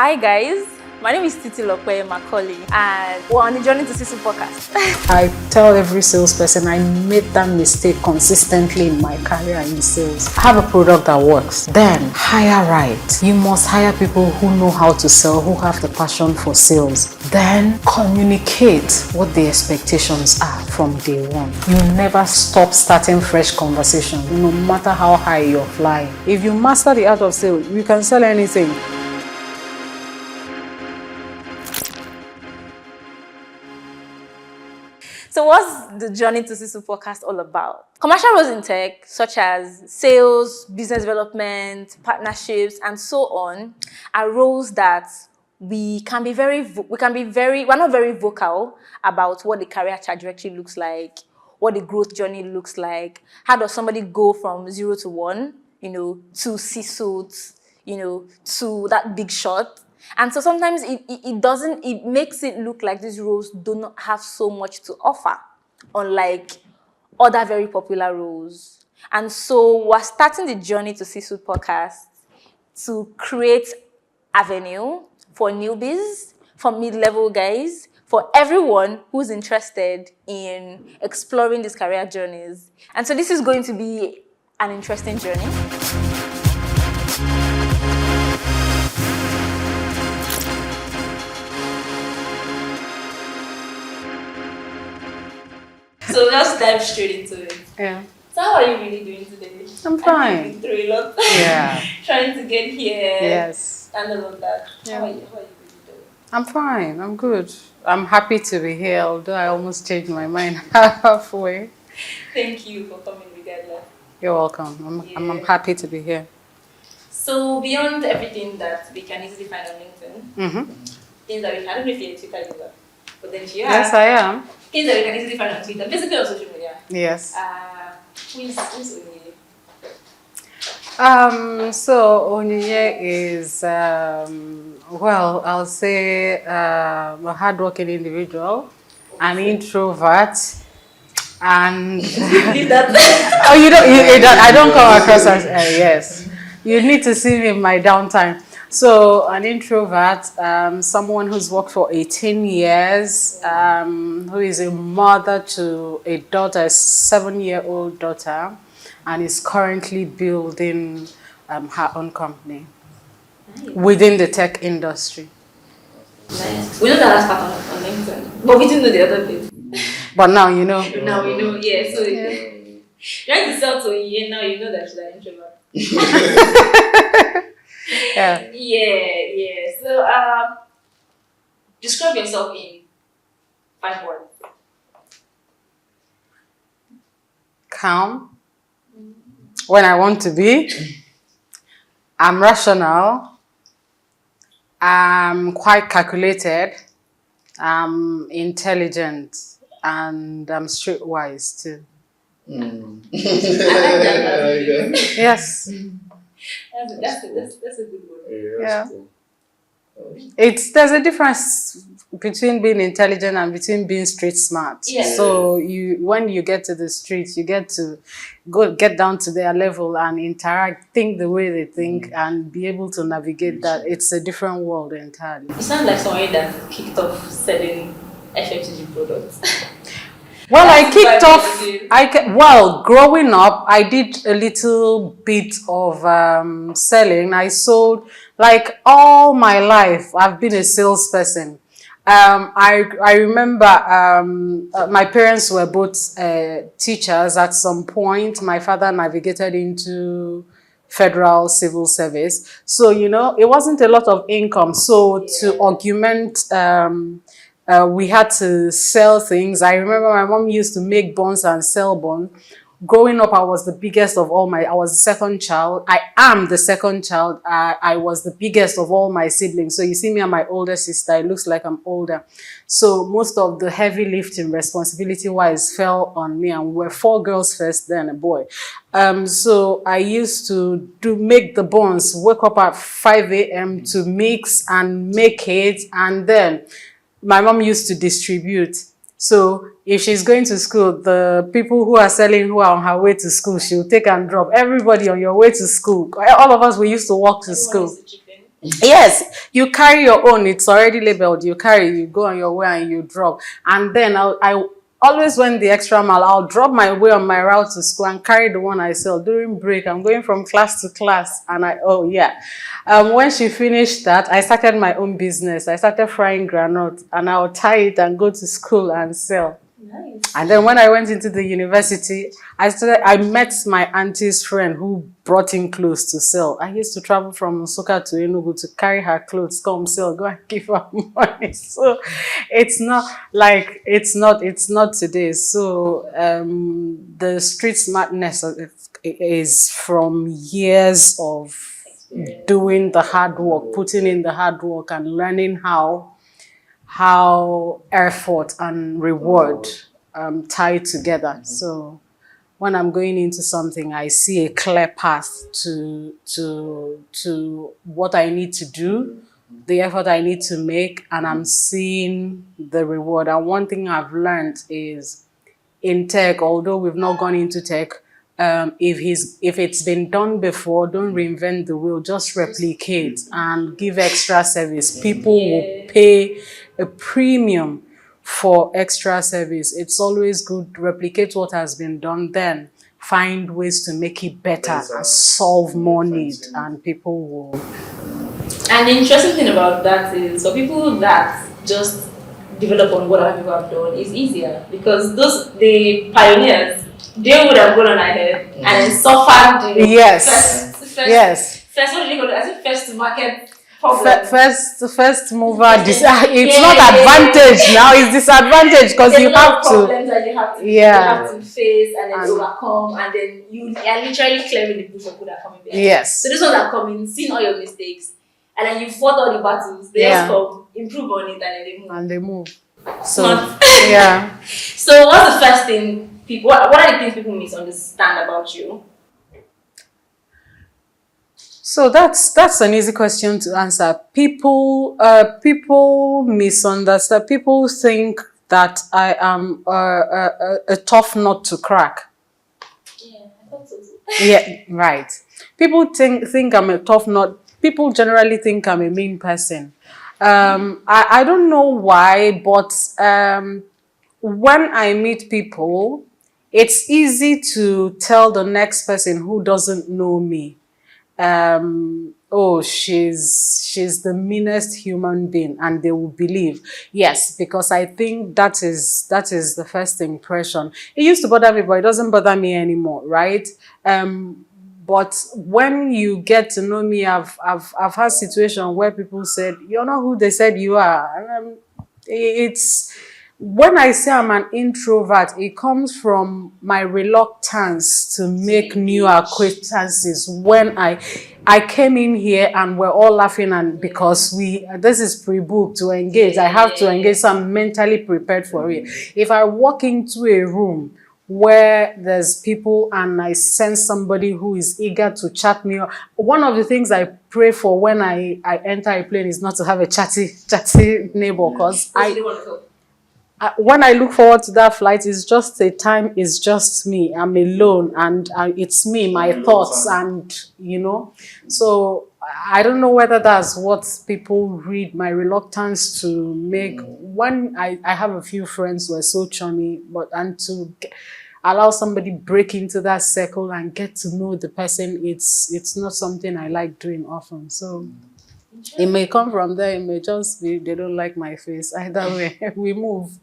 Hi guys, my name is Titi Lokwe Macaulay and we're on the Journey to Sisu podcast. I tell every salesperson I made that mistake consistently in my career in sales. Have a product that works, then hire right. You must hire people who know how to sell, who have the passion for sales. Then communicate what the expectations are from day one. You never stop starting fresh conversations, no matter how high you're flying. If you master the art of sales, you can sell anything. So what's the Journey to Sisu podcast all about? Commercial roles in tech, such as sales, business development, partnerships, and so on, are roles that we're not very vocal about what the career trajectory looks like, what the growth journey looks like. How does somebody go from 0 to 1, to C-suite, to that big shot? And so sometimes it makes it look like these roles do not have so much to offer, unlike other very popular roles. And so we're starting the Journey to C-suite podcast to create avenue for newbies, for mid-level guys, for everyone who's interested in exploring these career journeys. And so this is going to be an interesting journey. So let's dive straight into it. Yeah. So how are you really doing today? I'm fine. I've been through a lot. Yeah. Trying to get here. Yes. And all of that. Yeah. How are you really doing? I'm fine. I'm good. I'm happy to be here, although I almost changed my mind halfway. Thank you for coming regardless. You're welcome. I'm happy to be here. So beyond everything that we can easily find on LinkedIn, things that I don't know if you're a Twitter user, but then if you are, Yes, I am. things that we can easily find on Twitter, basically on social media. Yes. Who's Onyinye? So Onyinye is, I'll say a hardworking individual, an introvert, and Leave that. I don't come across as yes. You need to see me in my downtime. So an introvert, someone who's worked for 18 years, who is a mother to a daughter, a 7-year-old daughter, and is currently building her own company within the tech industry. Nice. We know that last part on LinkedIn, but we didn't know the other bit. But now you know. Now we know, yeah. So trying to sell to Onyinye now, you know that she's an introvert. Yeah. So, describe yourself in 5 words. Calm when I want to be. I'm rational. I'm quite calculated. I'm intelligent, and I'm streetwise too. I like that. Yes. That's a good one. Yeah. Cool. There's a difference between being intelligent and between being street smart. Yeah. So when you get to the streets, you get to get down to their level and interact, think the way they think, and be able to navigate that. It's a different world entirely. You sound like somebody that kicked off selling FMCG products. Well, I kicked off. Growing up, I did a little bit of selling. I sold, like all my life, I've been a salesperson. I remember my parents were both teachers at some point. My father navigated into federal civil service. So, it wasn't a lot of income. So to augment we had to sell things. I remember my mom used to make buns and sell buns. Growing up, I was the biggest of I was the second child. I am the second child. I was the biggest of all my siblings. So you see me and my older sister, it looks like I'm older. So most of the heavy lifting responsibility-wise fell on me, and we were 4 girls first, then a boy. So I used to make the buns, wake up at 5 a.m. to mix and make it, and then my mom used to distribute. So if she's going to school, the people who are selling who are on her way to school, she'll take and drop. Everybody on your way to school. All of us, we used to walk to school. Yes, you carry your own. It's already labeled. You carry, you go on your way and you drop. And then I always went the extra mile. I'll drop my way on my route to school and carry the one I sell. During break, I'm going from class to class. And oh yeah. When she finished that, I started my own business. I started frying granite and I'll tie it and go to school and sell. Nice. And then when I went into the university, I met my auntie's friend who brought in clothes to sell. I used to travel from Nsukka to Enugu to carry her clothes, come sell, go and give her money. So it's not like, it's not today. So the street smartness is from years of doing the hard work, putting in the hard work and learning how effort and reward tie together. So when I'm going into something, I see a clear path to what I need to do, the effort I need to make, and I'm seeing the reward. And one thing I've learned is in tech, although we've not gone into tech, if it's been done before, don't reinvent the wheel, just replicate and give extra service. People will pay a premium for extra service. It's always good to replicate what has been done, then find ways to make it better and solve more need, and people will. And the interesting thing about that is for people that just develop on what other people have done, it's easier because the pioneers, they would have gone on ahead and then suffered the first what do they call it? I think first to market problem. First mover. It's not advantage now. It's disadvantage because you have to. Problems that you have to face and then overcome, and then you are literally clearing the bush of people that are coming behind. Yes. So this ones are coming, seeing all your mistakes, and then you fought all the battles. They just come, improve on it, and then they move. So yeah. So what's the first thing people? What are the things people misunderstand about you? So that's an easy question to answer. People misunderstand. People think that I am a tough nut to crack. Yeah, I thought so too. Yeah, right. People think I'm a tough nut. People generally think I'm a mean person. I don't know why, but when I meet people, it's easy to tell the next person who doesn't know me, oh, she's the meanest human being, and they will believe. Yes, because I think that is the first impression. It used to bother me, but it doesn't bother me anymore, right? But when you get to know me, I've had situations where people said, "You're not who they said you are." And, it's when I say I'm an introvert, it comes from my reluctance to make new acquaintances. When I came in here and we're all laughing, and because this is pre-booked to engage, I have to engage, so I'm mentally prepared for it. If I walk into a room where there's people and I sense somebody who is eager to chat me up, one of the things I pray for when I enter a plane is not to have a chatty neighbor, because when I look forward to that flight, it's just a time, it's just me. I'm alone, and it's me, my thoughts, and So I don't know whether that's what people read, my reluctance to make. When I have a few friends who are so chummy, and to allow somebody break into that circle and get to know the person, it's not something I like doing often. So it may come from there, it may just be they don't like my face. Either way, we move.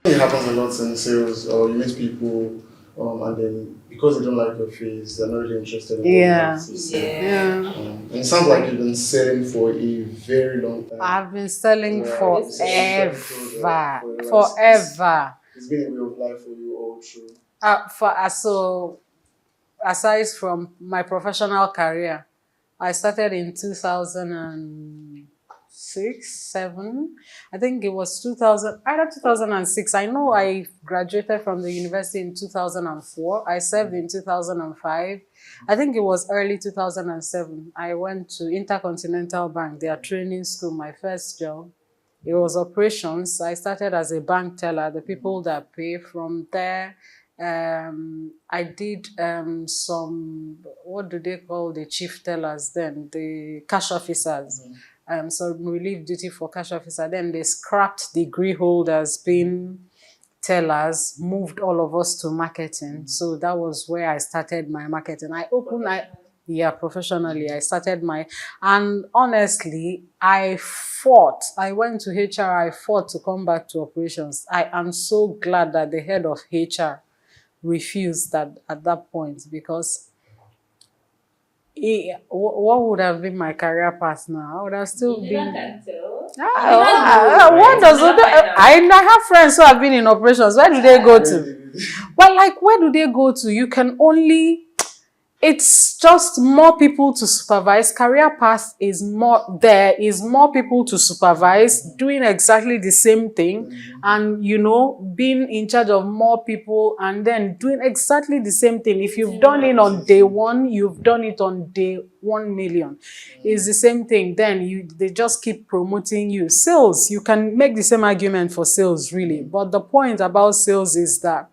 It happens a lot in sales, or you meet people, and then because they don't like your face, they're not really interested in what you have to say. And it sounds like you've been selling for a very long time. I've been selling forever. It's been a way of life for you all through. So aside from my professional career, I started in 2006, 7. I think it was 2006. I know I graduated from the university in 2004. I served in 2005. I think it was early 2007. I went to Intercontinental Bank, their training school, my first job. It was operations. I started as a bank teller, the people that pay. From there, I did some, what do they call the chief tellers then? The cash officers. So relief duty for cash officer. Then they scrapped degree holders being tellers, moved all of us to marketing. So that was where I started my marketing. Professionally, I started and honestly, I went to HR, I fought to come back to operations. I am so glad that the head of HR refused that at that point, because what would have been my career path now? I would have still been. What does I have friends who have been in operations. Where do they go to? Well, like, where do they go to? You can only. It's just more people to supervise. Career path is more. There is more people to supervise, doing exactly the same thing, and being in charge of more people, and then doing exactly the same thing. If you've done it on day one, you've done it on day 1,000,000. It's the same thing. Then they just keep promoting you. Sales, you can make the same argument for sales, really. But the point about sales is that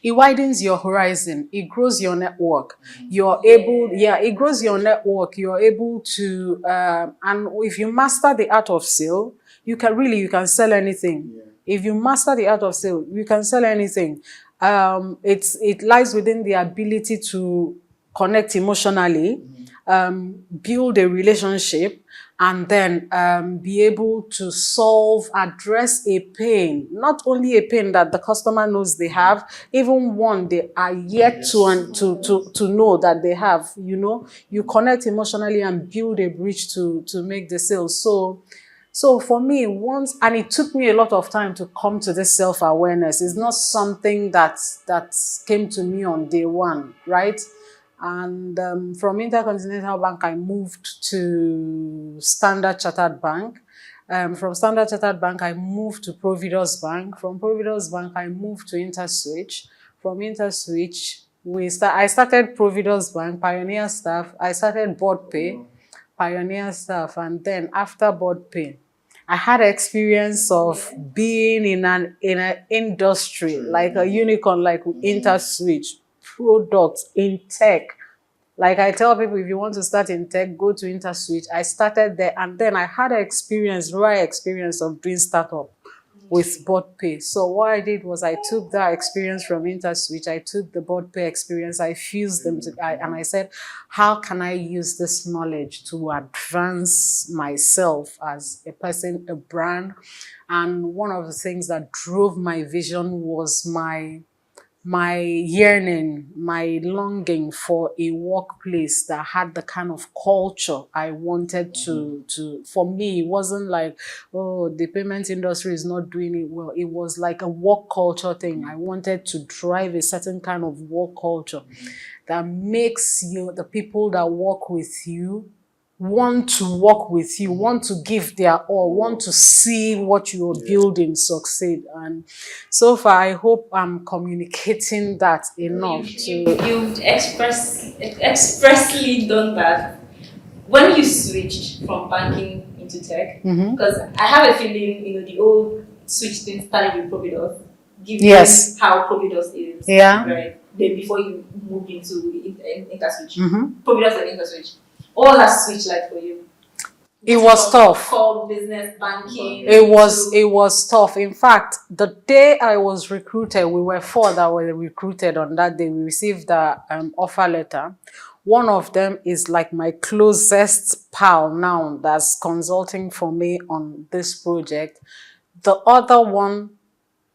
it widens your horizon. It grows your network. It grows your network. You're able to, and if you master the art of sale, you can sell anything. If you master the art of sale, you can sell anything. It lies within the ability to connect emotionally, build a relationship, and then be able to address a pain, not only a pain that the customer knows they have, even one they are yet to know that they have. You connect emotionally and build a bridge to make the sale. So for me, and it took me a lot of time to come to this self-awareness. It's not something that came to me on day one, right? And from Intercontinental Bank, I moved to Standard Chartered Bank. From Standard Chartered Bank, I moved to Providus Bank. From Providus Bank, I moved to InterSwitch. From InterSwitch, I started Providus Bank, Pioneer Staff. I started Board Pay, Pioneer Staff. And then after Board Pay, I had experience of being in an industry, like a unicorn, like InterSwitch, products in tech. Like I tell people, if you want to start in tech, go to InterSwitch. I started there, and then I had an experience of doing startup with Board Pay. So what I did was I took that experience from InterSwitch, I took the Board Pay experience, I fused them and I said, how can I use this knowledge to advance myself as a person, a brand? And one of the things that drove my vision was my yearning, my longing for a workplace that had the kind of culture I wanted to. For me, it wasn't like, oh, the payment industry is not doing it well. It was like a work culture thing. I wanted to drive a certain kind of work culture that makes the people that work with you want to work with you, want to give their all, want to see what you're building succeed. And so far, I hope I'm communicating that enough. You've expressly done that. When you switched from banking into tech, because I have a feeling, the old switch thing started with Providus. Give you how Providus is, right? Then before you moved into InterSwitch, Providus and InterSwitch. What was that switch like for you? It was tough. Core business banking. It was tough. In fact, the day I was recruited, we were 4 that were recruited on that day. We received the offer letter. One of them is like my closest pal now that's consulting for me on this project. The other one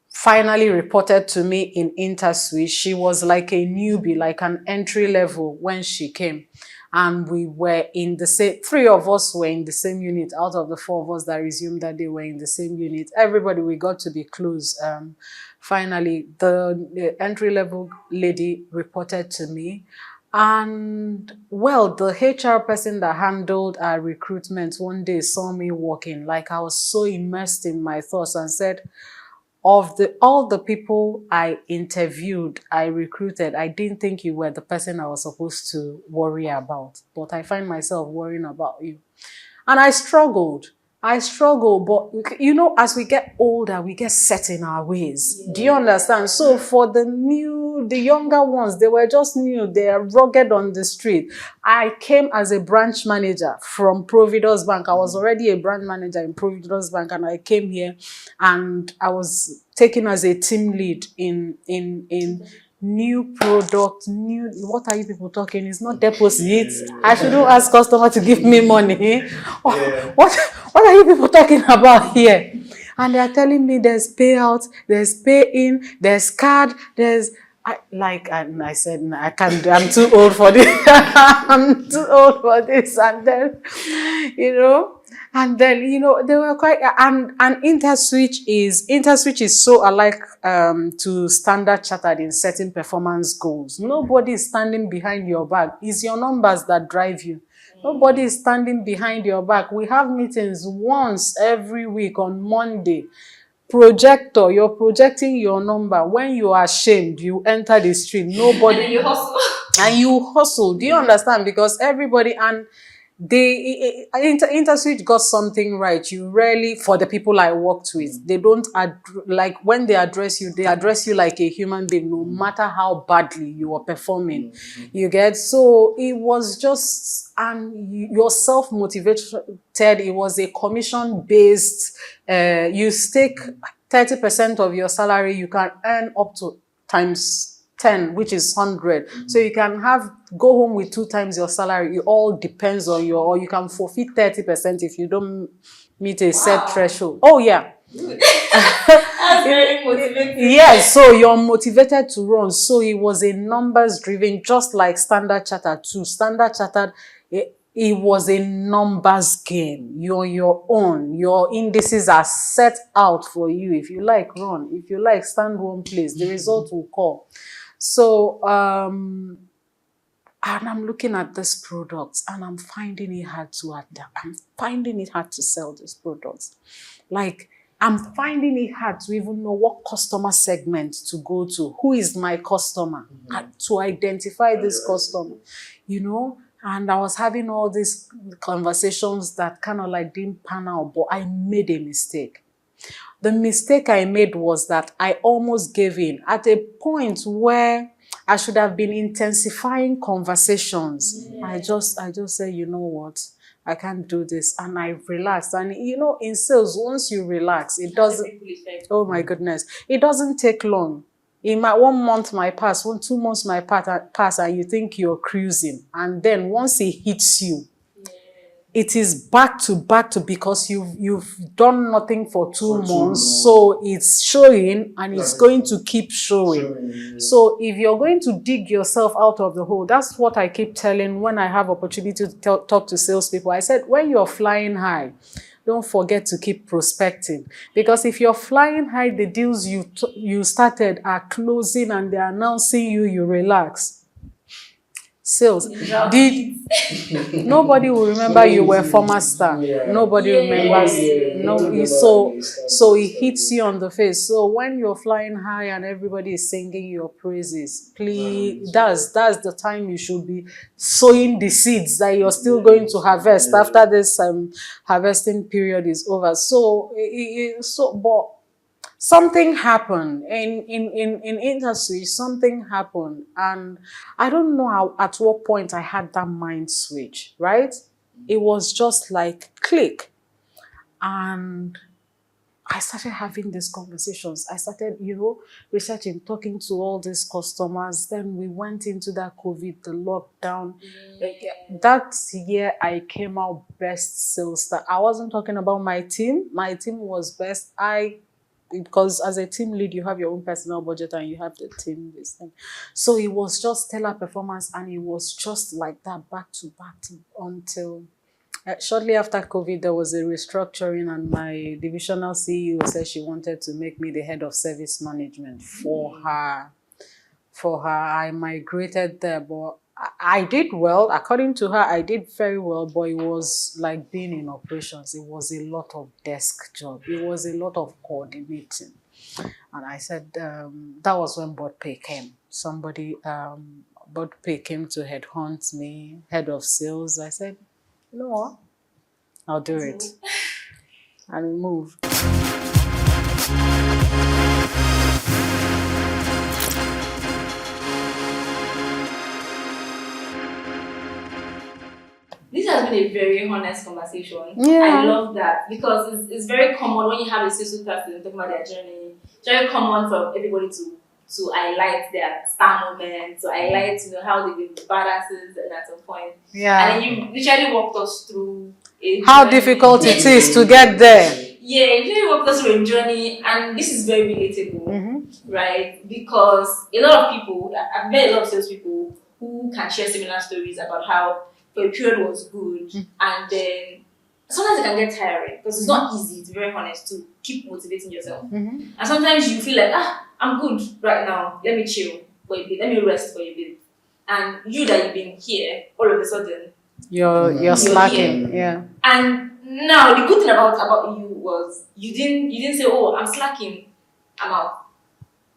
finally reported to me in InterSwitch. She was like a newbie, like an entry level when she came. And we were in the same, 3 of us were in the same unit. Out of the 4 of us that resumed that day were in the same unit. Everybody, we got to be close. Finally, the entry-level lady reported to me. And, well, the HR person that handled our recruitment one day saw me walking. Like, I was so immersed in my thoughts and said, of all the people I interviewed, I recruited, I didn't think you were the person I was supposed to worry about. But I find myself worrying about you. And I struggled. I struggle, but you know, as we get older, we get set in our ways. Do you understand? So for the younger ones, they were just new. They are rugged on the street. I came as a branch manager from Providence Bank. I was already a branch manager in Providence Bank, and I came here, and I was taken as a team lead in new product, what are you people talking? It's not deposits. I shouldn't ask customer to give me money. What are you people talking about here? And they are telling me there's payout, there's pay in, there's card, and I said, I can't, I'm too old for this. I'm too old for this. And then, they were quite, and InterSwitch is so alike to Standard Chartered in setting performance goals. Nobody is standing behind your back. It's your numbers that drive you. Nobody is standing behind your back. We have meetings once every week on Monday. Projector, you're projecting your number. When you are ashamed, you enter the street. Nobody. And you hustle. And you hustle. Do you understand? Because everybody, and InterSwitch got something right. You rarely, for the people I worked with, they don't, like when they address you like a human being, no matter how badly you are performing. You get? So it was just, and you're self-motivated. It was a commission-based, you stake 30% of your salary, you can earn up to times 10, which is 100. So you can go home with 2 times your salary. It all depends on or you can forfeit 30% if you don't meet a set threshold. Oh yeah. That's very motivating. Yes, so you're motivated to run. So it was a numbers driven, just like Standard Chartered too. Standard Chartered, it was a numbers game. You're your own. Your indices are set out for you. If you like, run. If you like, stand one place. The result will call. So, and I'm looking at this product and I'm finding it hard to adapt. I'm finding it hard to sell these products. Like, I'm finding it hard to even know what customer segment to go to. Who is my customer? To identify this customer, And I was having all these conversations that kind of like didn't pan out, but I made a mistake. The mistake I made was that I almost gave in at a point where I should have been intensifying conversations. Yeah. I just said, you know what? I can't do this. And I relaxed. And in sales, once you relax, it doesn't, oh my goodness, it doesn't take long. In 1 month might pass, 2 months might pass, and you think you're cruising. And then once it hits you, it is back to because you've done nothing for 2 months. So it's showing and it's going to keep showing. So if you're going to dig yourself out of the hole, that's what I keep telling when I have opportunity to talk to salespeople. I said, when you're flying high, don't forget to keep prospecting. Because if you're flying high, the deals you started are closing and they're announcing you relax. Sales. Nobody will remember you were a former star. Nobody remembers. So it hits you on the face. So when you're flying high and everybody is singing your praises, please, that's the time you should be sowing the seeds that you're still going to harvest after this harvesting period is over. But something happened in industry. Something happened, and I don't know at what point I had that mind switch. Right? It was just like click, and I started having these conversations. I started, researching, talking to all these customers. Then we went into that COVID, the lockdown. Yeah. That year, I came out best sales star. I wasn't talking about my team. My team was best. Because as a team lead, you have your own personal budget and you have the team this thing. So it was just stellar performance, and it was just like that back to back until shortly after COVID, there was a restructuring, and my divisional CEO said she wanted to make me the head of service management for her. I migrated there, but I did well. According to her, I did very well, but it was like being in operations. It was a lot of desk job. It was a lot of coordinating. And I said, that was when BotPay came. BotPay came to headhunt me, head of sales. I said, you know what? I'll do it. and we moved. This has been a very honest conversation. Yeah. I love that because it's very common when you have a social person talking about their journey. It's very common for everybody to highlight their star moments, to highlight how they've been badasses at some point. Yeah. And then you literally walked us through how difficult it is to get there. Yeah, you literally walked us through a journey, and this is very relatable, right? Because a lot of people, I've met a lot of salespeople who can share similar stories about how for a period was good, and then sometimes it can get tiring because it's not easy, to be very honest, to keep motivating yourself. And sometimes you feel like, I'm good right now, let me chill for a bit, let me rest for a bit. And you that you've been here, all of a sudden, you're slacking. Here. Yeah. And now the good thing about you was you didn't say, oh, I'm slacking, I'm out.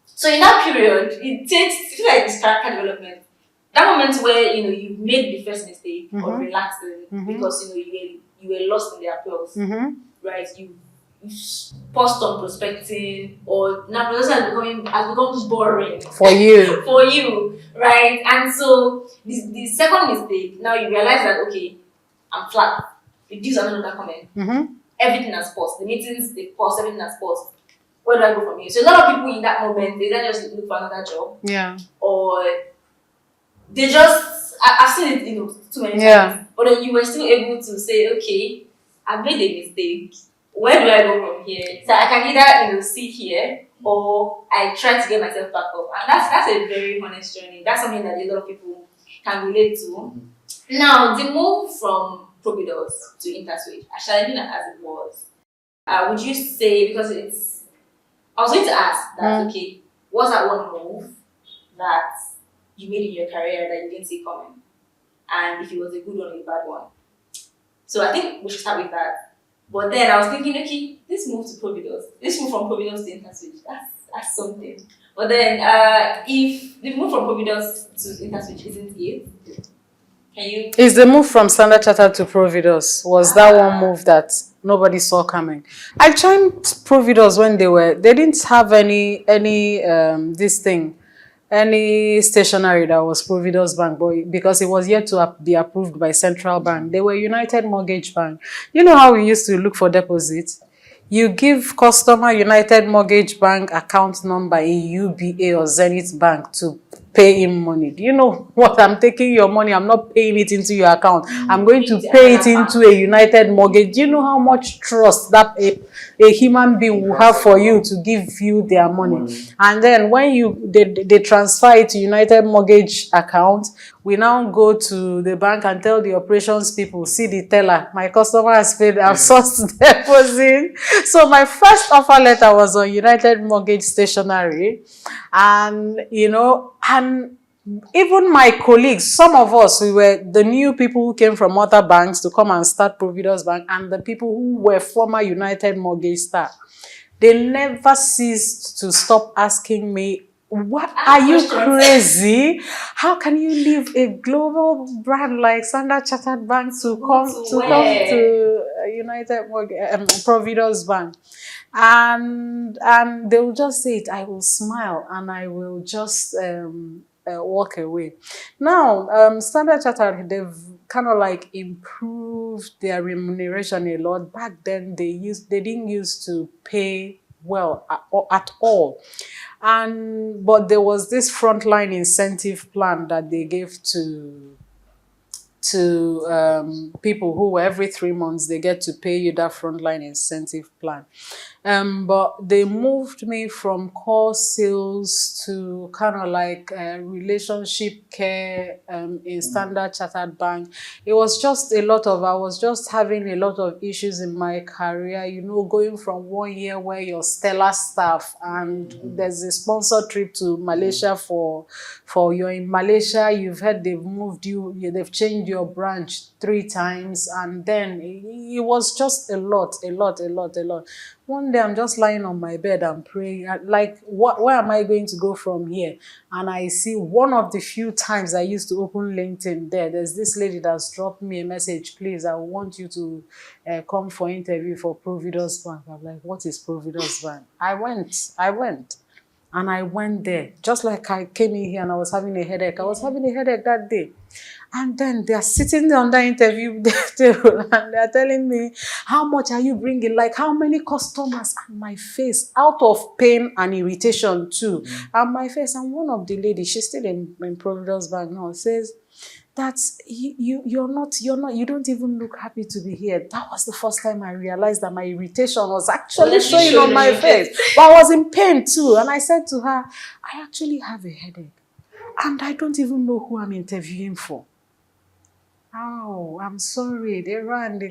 So in that period, it takes like this character development. That moment where you made the first mistake or relaxing because you were lost in the applause, right? You paused on prospecting, or now prospecting has become boring for you. For you, right? And so the second mistake, now you realize that okay, I'm flat. The deals are not coming. Everything has paused. The meetings they paused. Everything has paused. Where do I go from here? So a lot of people in that moment they then just look for another job. Yeah. Or they just, I've seen it, too many times. But then you were still able to say, okay, I've made a mistake. Where do I go from here? So I can either, sit here or I try to get myself back up. And that's a very honest journey. That's something that a lot of people can relate to. Now, the move from Providus to InterSwitch, challenging as it was, would you say, because I was going to ask that, okay, what's that one move that you made in your career that you didn't see coming? And if it was a good one or a bad one. So I think we should start with that. But then I was thinking, okay, this move to Providus, this move from Providus to InterSwitch, that's something. But then if the move from Providus to InterSwitch isn't it, can you... Is the move from Standard Chartered to Providus, was that one move that nobody saw coming? I joined Providus when they didn't have any stationery that was Providus Bank, but because it was yet to be approved by Central Bank, they were United Mortgage Bank. You know how we used to look for deposits? You give customer United Mortgage Bank account number in UBA or Zenith Bank to pay him money. Do you know what? I'm taking your money, I'm not paying it into your account. I'm going to pay it into a United Mortgage. Do you know how much trust that a human being will have for you to give you their money? And then when they transfer it to United Mortgage account, we now go to the bank and tell the operations people, see the teller, my customer has paid our source deposit. So my first offer letter was on United Mortgage stationery. And, and even my colleagues, some of us, we were the new people who came from other banks to come and start Providus Bank, and the people who were former United Mortgage staff, they never ceased to stop asking me, what, are you crazy? How can you leave a global brand like Standard Chartered Bank to come to United Mortgage, Providus Bank? And they will just say it. I will smile and I will just walk away. Now, Standard Chartered, they've kind of like improved their remuneration a lot. Back then, they didn't used to pay well at all. But there was this frontline incentive plan that they gave to people who every 3 months they get to pay you that frontline incentive plan. But they moved me from core sales to kind of like relationship care in Standard Chartered Bank. It was just I was just having a lot of issues in my career, going from 1 year where you're stellar staff and there's a sponsored trip to Malaysia you're in Malaysia, you've heard they've moved you, they've changed your branch 3 times, and then it was just a lot. One day I'm just lying on my bed and praying, like, where am I going to go from here? And I see one of the few times I used to open LinkedIn there's this lady that's dropped me a message, please, I want you to come for interview for Providence Bank. I'm like, what is Providence Bank? I went. And I went there, just like I came in here and I was having a headache. I was having a headache that day. And then they are sitting on the interview table and they are telling me, how much are you bringing? Like, how many customers? And my face, out of pain and irritation too. And my face, and one of the ladies, she's still in Providence Bank now, says, that's you don't even look happy to be here. That was the first time I realized that my irritation was actually showing on my face. But I was in pain too. And I said to her, I actually have a headache. And I don't even know who I'm interviewing for. Oh, I'm sorry. They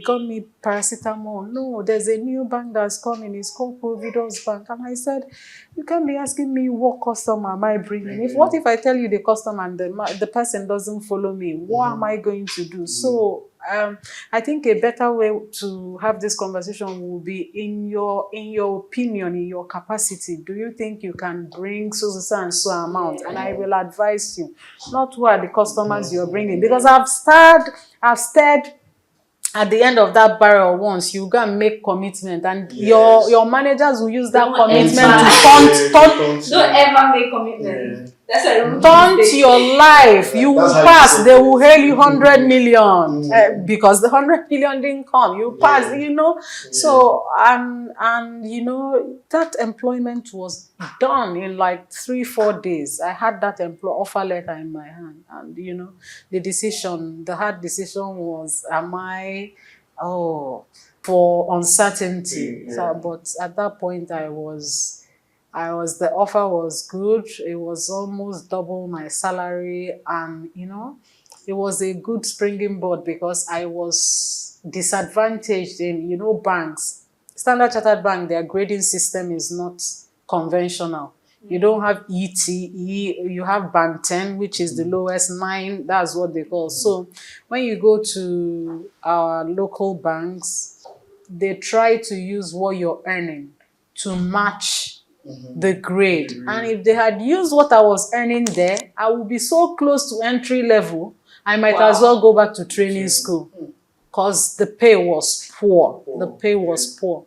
got me paracetamol. No, there's a new bank that's coming. It's called Providence Bank. And I said, you can't be asking me what customer am I bringing. What if I tell you the customer and the person doesn't follow me? What am I going to do? So I think a better way to have this conversation will be in your opinion, in your capacity. Do you think you can bring so and so amount? And I will advise you, not who are the customers you're bringing, because I've stared at the end of that barrel once. You go and make commitment, and your managers will use that commitment to taunt. Don't ever make commitment. That's a taunt your life. You will pass. They will hail you 100 million because the 100 million didn't come. You pass, So and that employment was done in like 3-4 days. I had that offer letter in my hand, and the hard decision was, am I for uncertainty. So, but at that point the offer was good. It was almost double my salary, and it was a good springing board because I was disadvantaged in banks. Standard Chartered Bank, their grading system is not conventional. You don't have ETE, you have Band 10, which is the lowest, 9, that's what they call. So when you go to our local banks, they try to use what you're earning to match the grade. And if they had used what I was earning there, I would be so close to entry level, I might as well go back to training school, because the pay was poor. The pay was poor.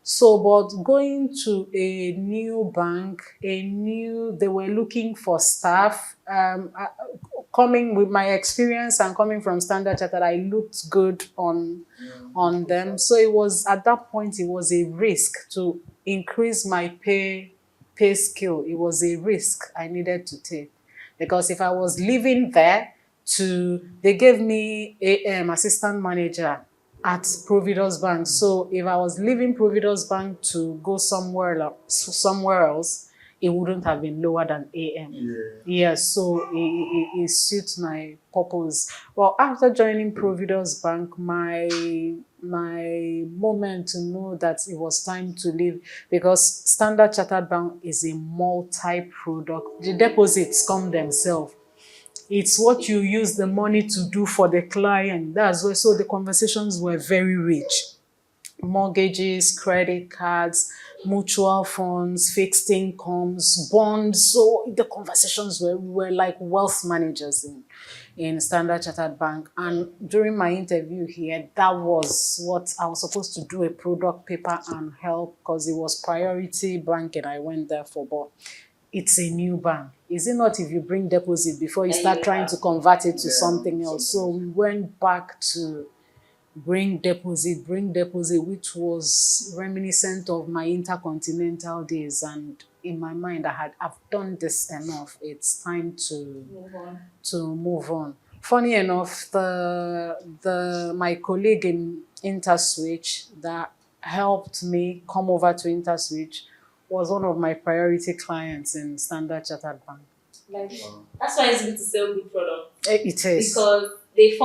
So, but going to a new bank, they were looking for staff. Coming with my experience and coming from Standard Chartered, I looked good on them. So it was, at that point, it was a risk to increase my pay scale. It was a risk I needed to take, because if I was leaving there they gave me assistant manager at Providence Bank. So if I was leaving Providence Bank to go somewhere else, it wouldn't have been lower than AM. Yes, so it suits my purpose. Well, after joining Providence Bank, my moment to know that it was time to leave, because Standard Chartered Bank is a multi-product. The deposits come themselves. It's what you use the money to do for the client. That's why. So the conversations were very rich. Mortgages, credit cards, mutual funds, fixed incomes, bonds. So the conversations were like wealth managers in Standard Chartered Bank. And during my interview here, that was what I was supposed to do, a product paper and help, because it was priority banking I went there for. But it's a new bank. Is it not if you bring deposit before you start trying to convert it to something else? So we went back to bring deposit, which was reminiscent of my intercontinental days. And in my mind, I've done this enough. It's time to move on. Funny enough, my colleague in InterSwitch that helped me come over to InterSwitch was one of my priority clients in Standard Chartered Bank. That's why it's good to sell good products. It is. Because they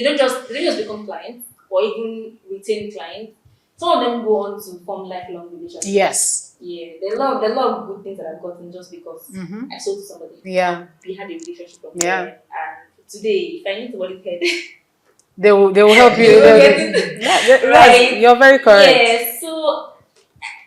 don't just become clients or even retain clients. Some of them go on to form lifelong relationships. Yes. Yeah. There are a lot of good things that I've gotten just because I sold to somebody. Yeah. We had a relationship from there. And today, if I need somebody's head, They will help you. Right? You're very correct. Yeah. So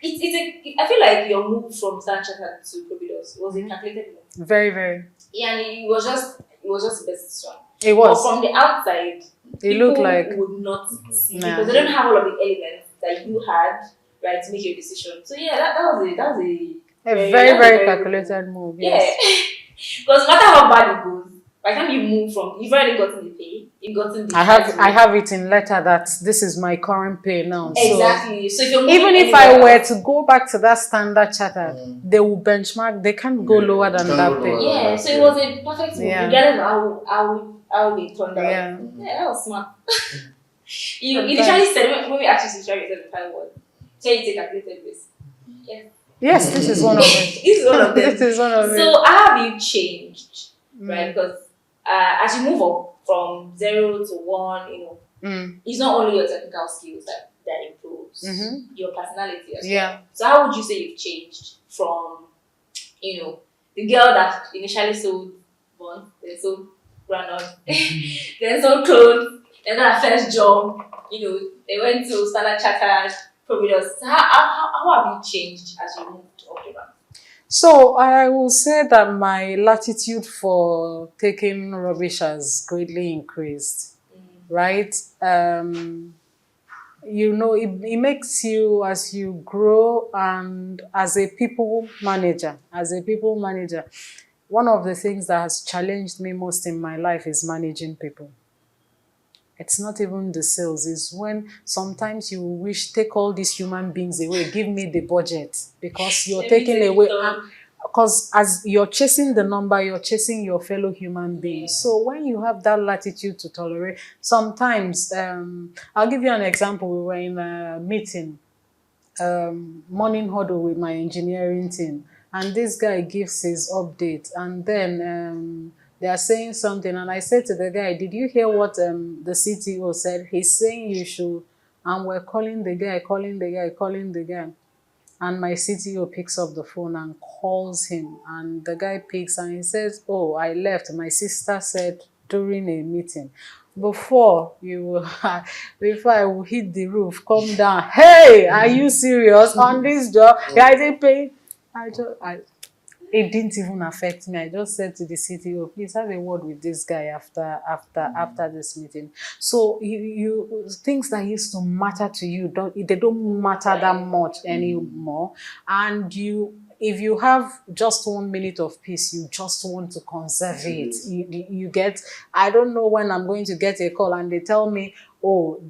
I feel like your move from Standard Chartered to Providus was a calculated move. Very, very. Yeah, and it was just the best decision. It was. But from the outside, It looked like would not see Nah. because they don't have all of the elements that you had, right, to make your decision. So yeah, that was a very calculated move. Yes. Yeah. Because no matter how bad it goes, by the time you move from, you've already gotten the pay, you've gotten the I have it in letter that this is my current pay now. Exactly. So if you're even if I were to go back to that Standard Chartered, they will benchmark. They can't go lower than that pay. Yeah. So it was a perfect move. Regardless of how they turned out. Yeah, that was smart. You initially said when we asked you to share yourself the final word, say you take calculated risk. Yeah. Yes, this is one of it. This is one of them. This is one of it. So how have you changed, right? Because as you move up from 0 to 1, it's not only your technical skills that improves, your personality as well. So how would you say you've changed from, the girl that initially sold one, then sold groundnut, then sold clothes, then got her first job, they went to Standard Chartered, Providus. So how have you changed as you moved up the ranks? So I will say that my latitude for taking rubbish has greatly increased, right? It makes you, as you grow and as a people manager, one of the things that has challenged me most in my life is managing people. It's not even the sales. It's when sometimes you wish, take all these human beings away, give me the budget, because you're taking away. Because as you're chasing the number, you're chasing your fellow human beings. So when you have that latitude to tolerate, sometimes, I'll give you an example. We were in a meeting, morning huddle with my engineering team, and this guy gives his update, and then they are saying something, and I said to the guy, did you hear what the CTO said? He's saying you should, and we're calling the guy. And my CTO picks up the phone and calls him, and the guy picks and he says, oh, I left. My sister said during a meeting, before I will hit the roof, come down. Hey, are you serious on this job? I didn't pay. It didn't even affect me. I just said to the CTO, please have a word with this guy after this meeting. So you things that used to matter to you they don't matter that much anymore. And if you have just 1 minute of peace, you just want to conserve it. You get, I don't know when I'm going to get a call and they tell me, oh,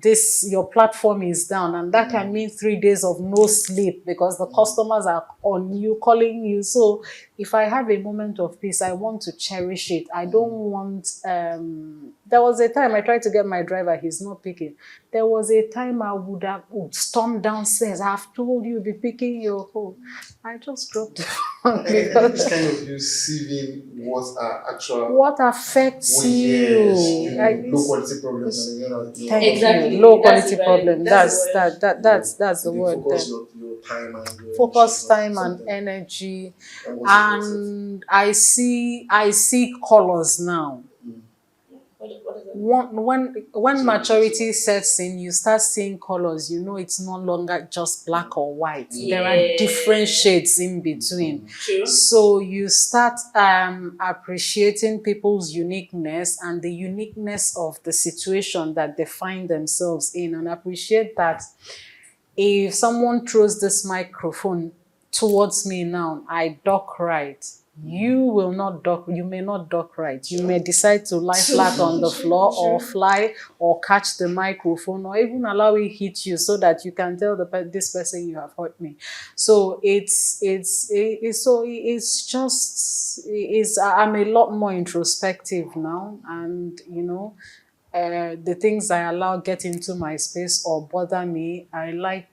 your platform is down, and that can mean 3 days of no sleep because the customers are on you, calling you. So if I have a moment of peace, I want to cherish it. I don't want, there was a time I tried to get my driver, he's not picking. There was a time I would have stormed downstairs. I've told you, be picking your phone. I just dropped it. It's kind of you seeing what affects you. Low quality problems. Exactly. Low quality problem. That's the word. Focus your time and your focus time and energy. And I see colors now. When maturity sets in, you start seeing colors. It's no longer just black or white. There are different shades in between. True. So you start appreciating people's uniqueness and the uniqueness of the situation that they find themselves in, and appreciate that if someone throws this microphone towards me now, I duck right. You will not duck. You may not duck right. You may decide to lie flat on the floor or fly or catch the microphone or even allow it hit you so that you can tell this person you have hurt me. So I'm a lot more introspective now, and the things I allow get into my space or bother me, I like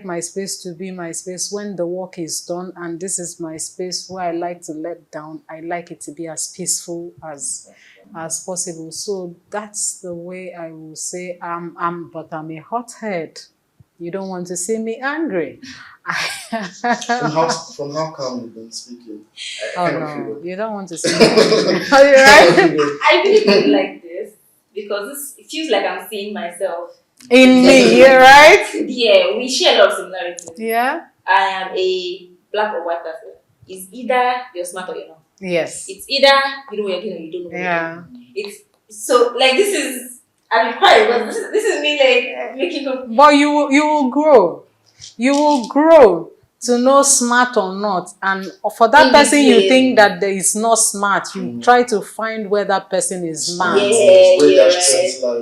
my space to be my space when the work is done, and this is my space where I like to let down. I like it to be as peaceful as possible. So that's the way I will say but I'm a hothead. You don't want to see me angry. From how calm you've been speaking. You don't want to see me angry. Right? I believe you like this. because it feels like I'm seeing myself in me, right? Yeah, we share a lot of similarities. Yeah. I am a black or white person. It's either you're smart or you're not. Yes. It's either you know what you're doing or you don't know what Yeah. you're doing. It's so like this is I'm crying because this is me like making up. But you will grow. You will grow to know smart or not. And for that person you think that there is not smart, you try to find where that person is smart.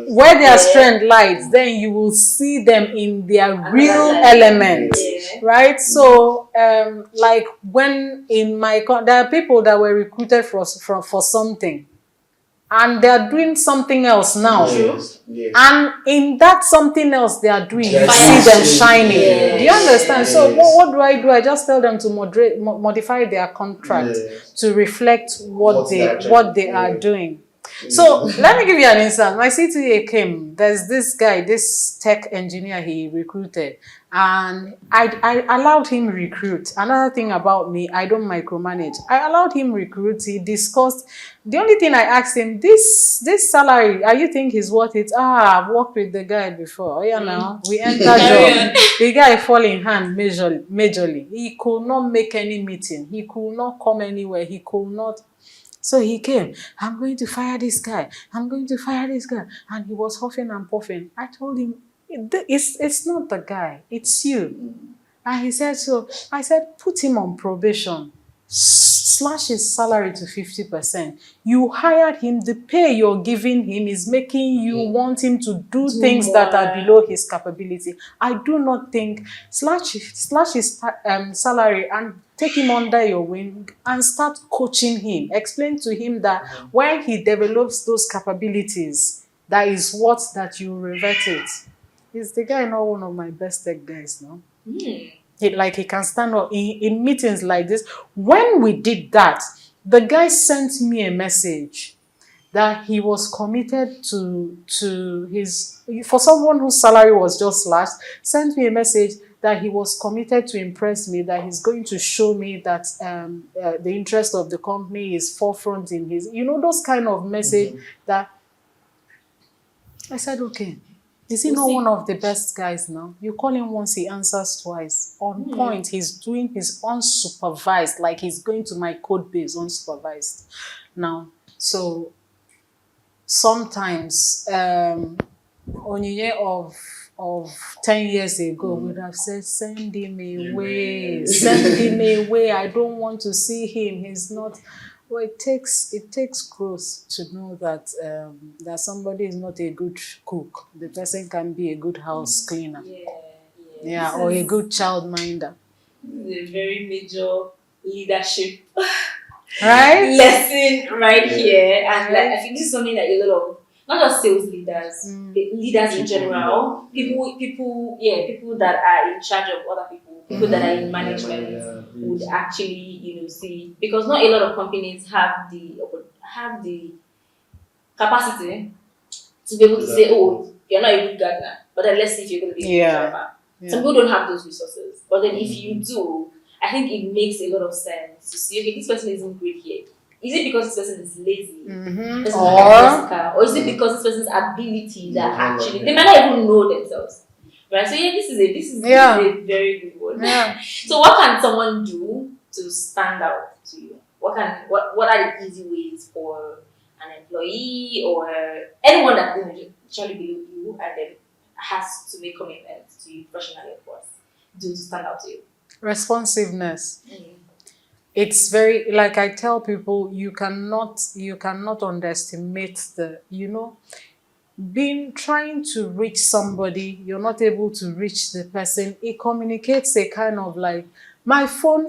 Where their strength lies, then you will see them in their real element. Right? So like when in my there are people that were recruited for something. And they are doing something else now. Yes. And in that something else they are doing, you see them shining. Do you understand? So what do? I just tell them to modify their contract to reflect what they are doing. So let me give you an instance. My CTA came. There's this guy, this tech engineer he recruited, and I allowed him recruit. Another thing about me, I don't micromanage. I allowed him recruit. He discussed. The only thing I asked him, this salary, you think he's worth it? I've worked with the guy before. Oh yeah, now we enter job. The guy fall in hand majorly. He could not make any meeting. He could not come anywhere. He could not. So he came, I'm going to fire this guy. I'm going to fire this guy. And he was huffing and puffing. I told him, it's not the guy, it's you. And he said, so I said, put him on probation. Slash his salary to 50%. You hired him, the pay you're giving him is making you want him to do things that are below his capability. I do not think slash his salary and take him under your wing and start coaching him. Explain to him that when he develops those capabilities, that is what that you revert it. Is the guy not one of my best tech guys now? He can stand up in meetings like this. When we did that, the guy sent me a message that he was committed to his, for someone whose salary was just slashed, sent me a message that he was committed to impress me, that he's going to show me that the interest of the company is forefront in his, those kind of message that I said, okay. Is he not one of the best guys now? You call him once, he answers twice. On point, he's doing his unsupervised, like he's going to my code base unsupervised. Now, so sometimes Onyinye of 10 years ago would have said, send him away, send him away. I don't want to see him. He's not. Well, it takes growth to know that that somebody is not a good cook. The person can be a good house cleaner. Or a good child minder. This is a very major leadership lesson here. And like, I think this is something that a lot of not just sales leaders, leaders in general, people that are in charge of other people that are in management would actually, see, because not a lot of companies have the capacity to be able to say, oh, you're not a good gardener, but then let's see if you're going to be a good driver. Some people don't have those resources, but then if you do, I think it makes a lot of sense to see, okay, this person isn't great here. Is it because this person is lazy? Or is it because this person's ability that actually they might not even know themselves? Right? So this is a very good one. So what can someone do to stand out to you? What are the easy ways for an employee or anyone that is actually below you and then has to make commitments to you professionally, of course, do to stand out to you? Responsiveness. It's very, like I tell people, you cannot underestimate the, trying to reach somebody, you're not able to reach the person. It communicates a kind of like, my phone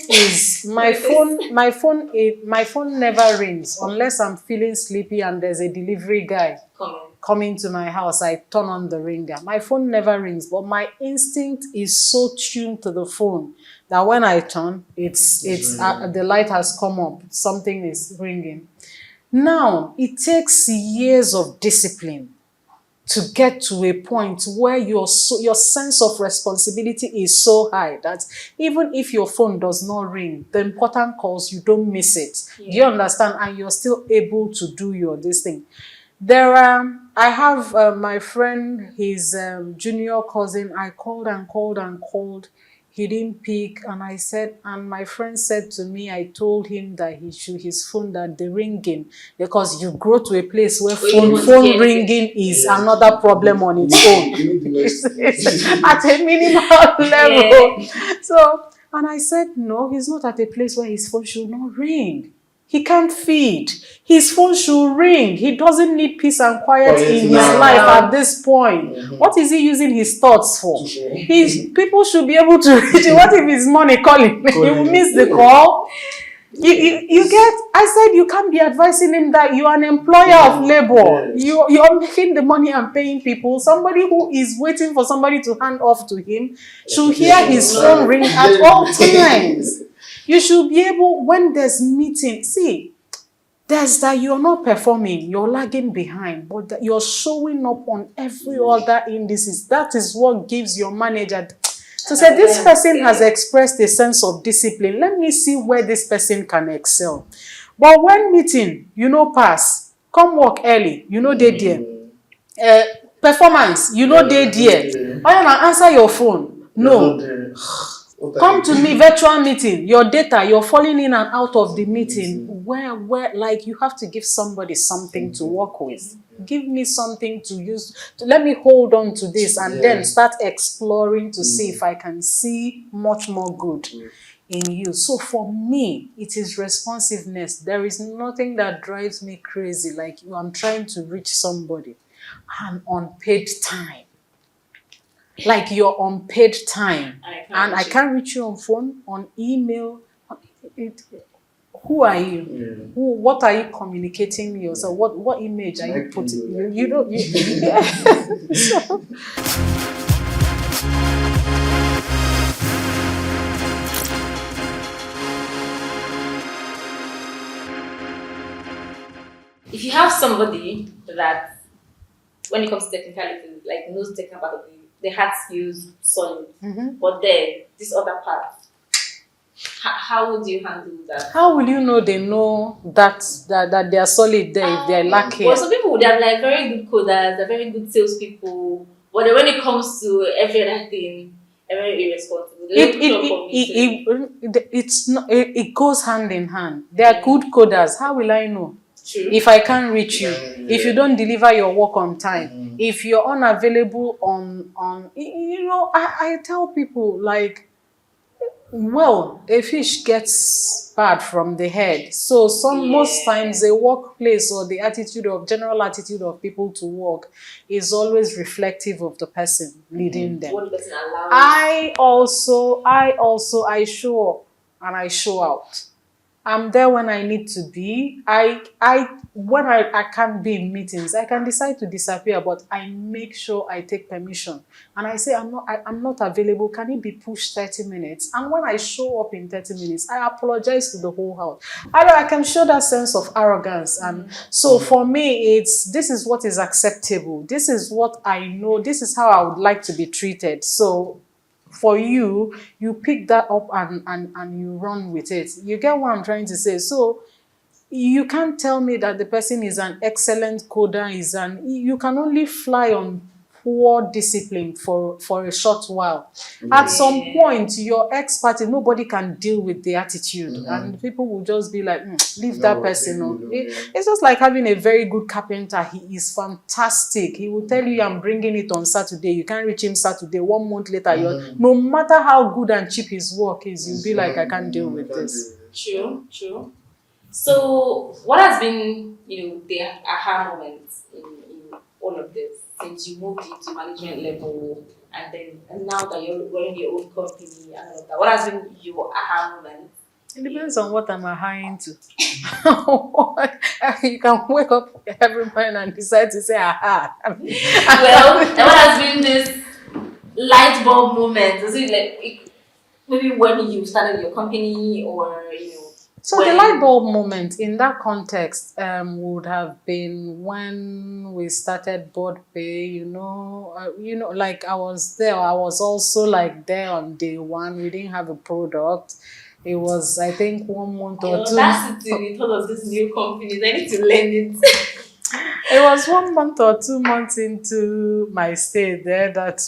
never rings unless I'm feeling sleepy and there's a delivery guy coming to my house. I turn on the ringer. My phone never rings, but my instinct is so tuned to the phone that when I turn, it's the light has come up, something is ringing. Now, it takes years of discipline to get to a point where your sense of responsibility is so high that even if your phone does not ring, the important calls, you don't miss it. Do you understand? And you're still able to do this thing. I have my friend, his junior cousin. I called and called and called. He didn't pick, and my friend said to me, I told him that his phone, that the ringing, because you grow to a place where phone ringing is another problem on its own. It's at a minimal level. So, and I said, no, he's not at a place where his phone should not ring. He can't feed. His phone should ring. He doesn't need peace and quiet in his life at this point. What is he using his thoughts for? People should be able to reach it. What if his money calling? He will miss the call. You get, I said you can't be advising him that you are an employer of labor. You're making the money and paying people. Somebody who is waiting for somebody to hand off to him should hear his phone ring at all times. You should be able, when there's meeting, see, there's that you're not performing, you're lagging behind, but that you're showing up on every other indices. That is what gives your manager to say, this person has expressed a sense of discipline. Let me see where this person can excel. But when meeting, pass, come work early, they there. Performance, they there. Why not answer your phone? No. Come to me, virtual meeting, your data, you're falling in and out of the meeting. Where, like, you have to give somebody something to work with. Give me something to use. Let me hold on to this and then start exploring to see if I can see much more good in you. So for me, it is responsiveness. There is nothing that drives me crazy like I'm trying to reach somebody and unpaid time. Like your unpaid time, and I can't reach you on phone, on email. Who are you? What are you communicating me? So what image are you putting? You don't. So. If you have somebody that, when it comes to technicalities, like knows technical part of the hard skills solid, but then this other part, how would you handle that? How will you know they know that they are solid there if they are lacking? Well, some people, they are like very good coders, they're very good salespeople, but then when it comes to every other thing, they're very irresponsible. It goes hand in hand. They are good coders. How will I know? True. If I can't reach you, if you don't deliver your work on time, if you're unavailable on I tell people, like, well, a fish gets bad from the head. So most times the workplace or the general attitude of people to work is always reflective of the person leading them. What the person allows. I show up and I show out. I'm there when I need to be. When I can't be in meetings, I can decide to disappear, but I make sure I take permission. And I say, I'm not available. Can it be pushed 30 minutes? And when I show up in 30 minutes, I apologize to the whole house. I can show that sense of arrogance. And so for me, this is what is acceptable. This is what I know. This is how I would like to be treated. So for you pick that up and you run with it. You get what I'm trying to say? So you can't tell me that the person is an excellent coder, you can only fly on poor discipline for a short while. At some point, your expertise, nobody can deal with the attitude, and people will just be like, leave that person. It's just like having a very good carpenter. He is fantastic. He will tell you, I'm bringing it on Saturday. You can't reach him Saturday. 1 month later, no matter how good and cheap his work is, you'll be like, I can't deal with this. True. So, what has been, the aha moments in all of this since you moved into management level, and now that you're running your own company and all of that? What has been your aha moment? It depends on what I'm aha into. You can wake up every morning and decide to say aha. Well, and what has been this light bulb moment? Is it like maybe when you started your company, or So the light bulb moment in that context would have been when we started Board Pay. Like I was there. I was also like there on day one. We didn't have a product. It was, I think, 1 month or two. That's the thing with all of these new companies. I need to learn it. It was 1 month or 2 months into my stay there that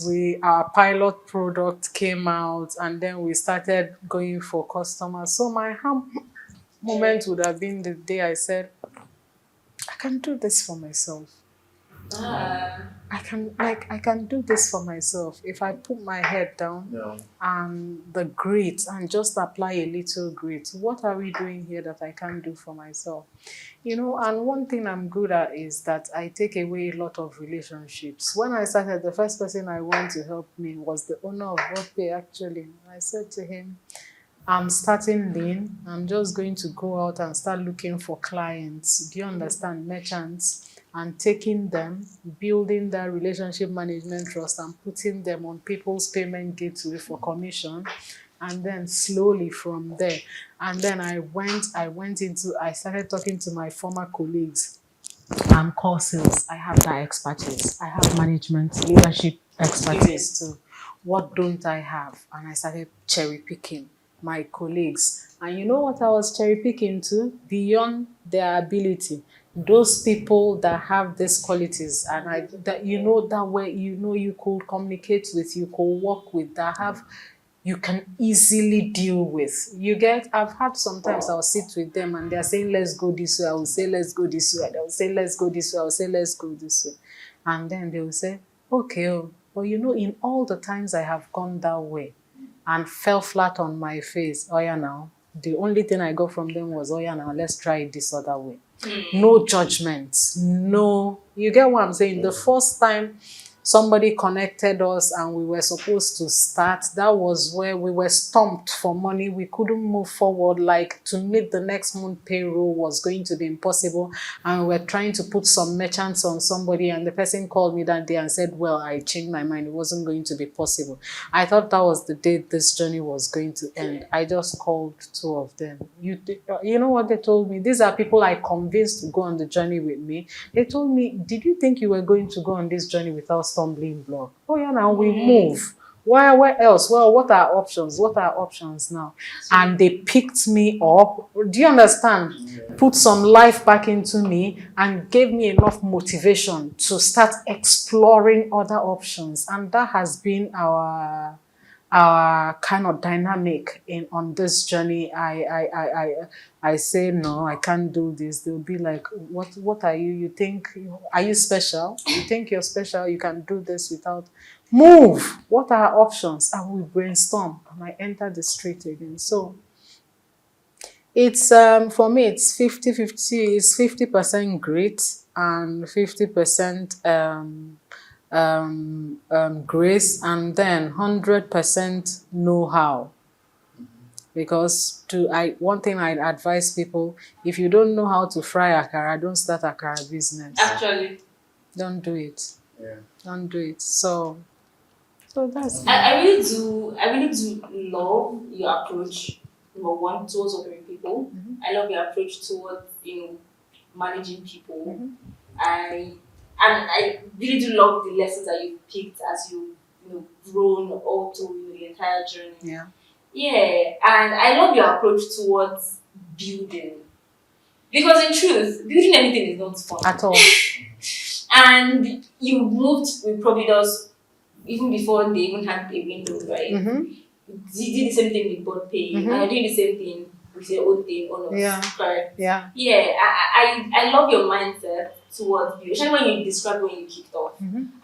our pilot product came out, and then we started going for customers. So my moment would have been the day I said, I can do this for myself. I can do this for myself if I put my head down and the grit and just apply a little grit. What are we doing here that I can't do for myself? And one thing I'm good at is that I take away a lot of relationships. When I started, the first person I want to help me was the owner of Workpay, actually. I said to him, I'm starting lean. I'm just going to go out and start looking for clients. Do you understand? Merchants. And taking them, building that relationship management trust and putting them on people's payment gateway for commission. And then slowly from there. And then I started talking to my former colleagues. I'm core sales. I have that expertise. I have management, leadership expertise too. What don't I have? And I started cherry picking my colleagues. And you know what I was cherry picking to? Beyond their ability. Those people that have these qualities and you could communicate with, you could work with, you can easily deal with. I've had sometimes I'll sit with them and they're saying, let's go this way. I will say, let's go this way. They'll say, let's go this way. I will say, let's go this way. And then they will say, okay, but in all the times I have gone that way and fell flat on my face, now, the only thing I got from them was, now, let's try it this other way. No judgments. No, you get what I'm saying? The first time somebody connected us and we were supposed to start, that was where we were stumped for money. We couldn't move forward. Like, to meet the next month payroll was going to be impossible. And we were trying to put some merchants on somebody, and the person called me that day and said, well, I changed my mind. It wasn't going to be possible. I thought that was the day this journey was going to end. I just called 2 of them. You know what they told me? These are people I convinced to go on the journey with me. They told me, did you think you were going to go on this journey without stumbling block? Now we move. Where else? Well, what are options? What are options now? And they picked me up. Do you understand? Put some life back into me and gave me enough motivation to start exploring other options. And that has been our kind of dynamic on this journey. I say, no, I can't do this. They'll be like, what are you? You think, are you special? You think you're special? You can do this without... Move! What are options? And we brainstorm. And I enter the street again. So it's, for me, it's 50-50. It's 50% grit and 50% grace, and then 100% know-how. Because one thing I'd advise people, if you don't know how to fry akara, don't start akara business. Actually, don't do it. Yeah. Don't do it. So that's... I really do love your approach, number one, towards working with people. I love your approach towards managing people. I really do love the lessons that you've picked as you've grown all through the entire journey. Yeah, and I love your approach towards building. Because in truth, building anything is not fun. At all. And you moved with Providus even before they even had a window, right? You did the same thing with board pay, and you're doing the same thing with your own thing, Onus, correct? Yeah. I love your mindset towards building, especially when you describe when you kicked off.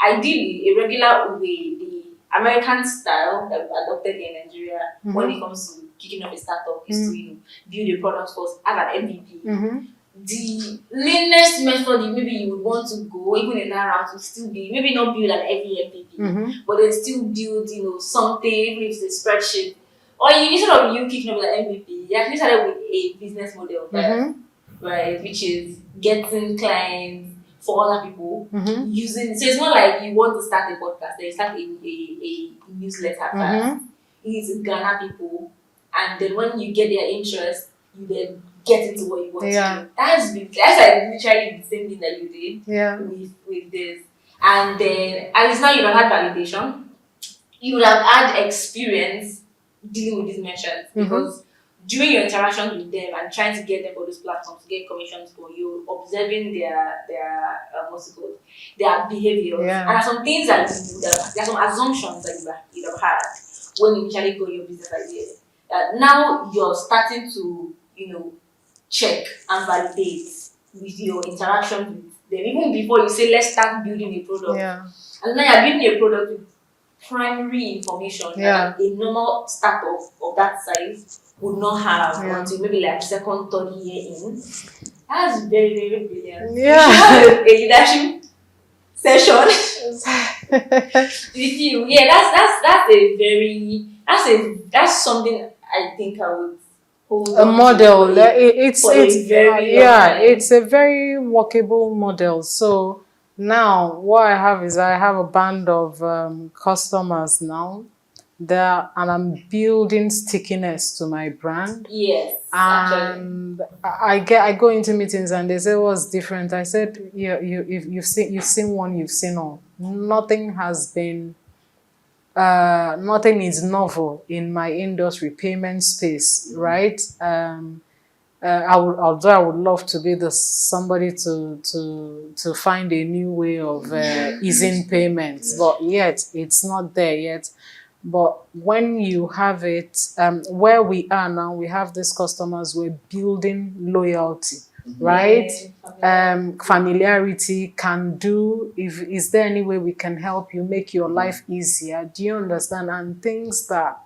Ideally, a regular way, the American style that we adopted in Nigeria when it comes to kicking off a startup is to build a product first, have an MVP. The leanest method maybe you would want to go, even in that route, would still be maybe not build an every MVP, but then still build something, even if it's a spreadsheet. Or instead of you kicking up with an MVP, you actually started with a business model, right? Which is getting clients for other people using. So it's not like you want to start a podcast, then you start a newsletter first. You need to garner people, and then when you get their interest, you then get into what you want to do. That's like literally the same thing that you did with this. And then, at least now you have had validation, you would have had experience dealing with these merchants because during your interactions with them and trying to get them for those platforms to get commissions for you, observing their what's it called, their behaviors. Yeah. And there are some things that there are some assumptions that you have had when you initially go your business idea. Now you're starting to, check and validate with your interaction with them, even before you say let's start building a product. Yeah. And now you're building a product with primary information that a normal startup of that size would not have until maybe like second, third year in. That's very, very brilliant. Yeah. You should have a leadership session with you. Yeah, that's something I think I would hold a on model. to It's a very workable model. So now what I have is I have a band of customers now there, and I'm building stickiness to my brand. Yes. And I go into meetings and they say, what's different? I said, yeah, you've seen one, you've seen all. Nothing is novel in my industry, payment space, right? Although I would love to be somebody to find a new way of easing payments, but yet it's not there yet. But when you have it, where we are now, we have these customers, we're building loyalty, right? Familiarity, can do. Is there any way we can help you make your life easier? Do you understand? And things that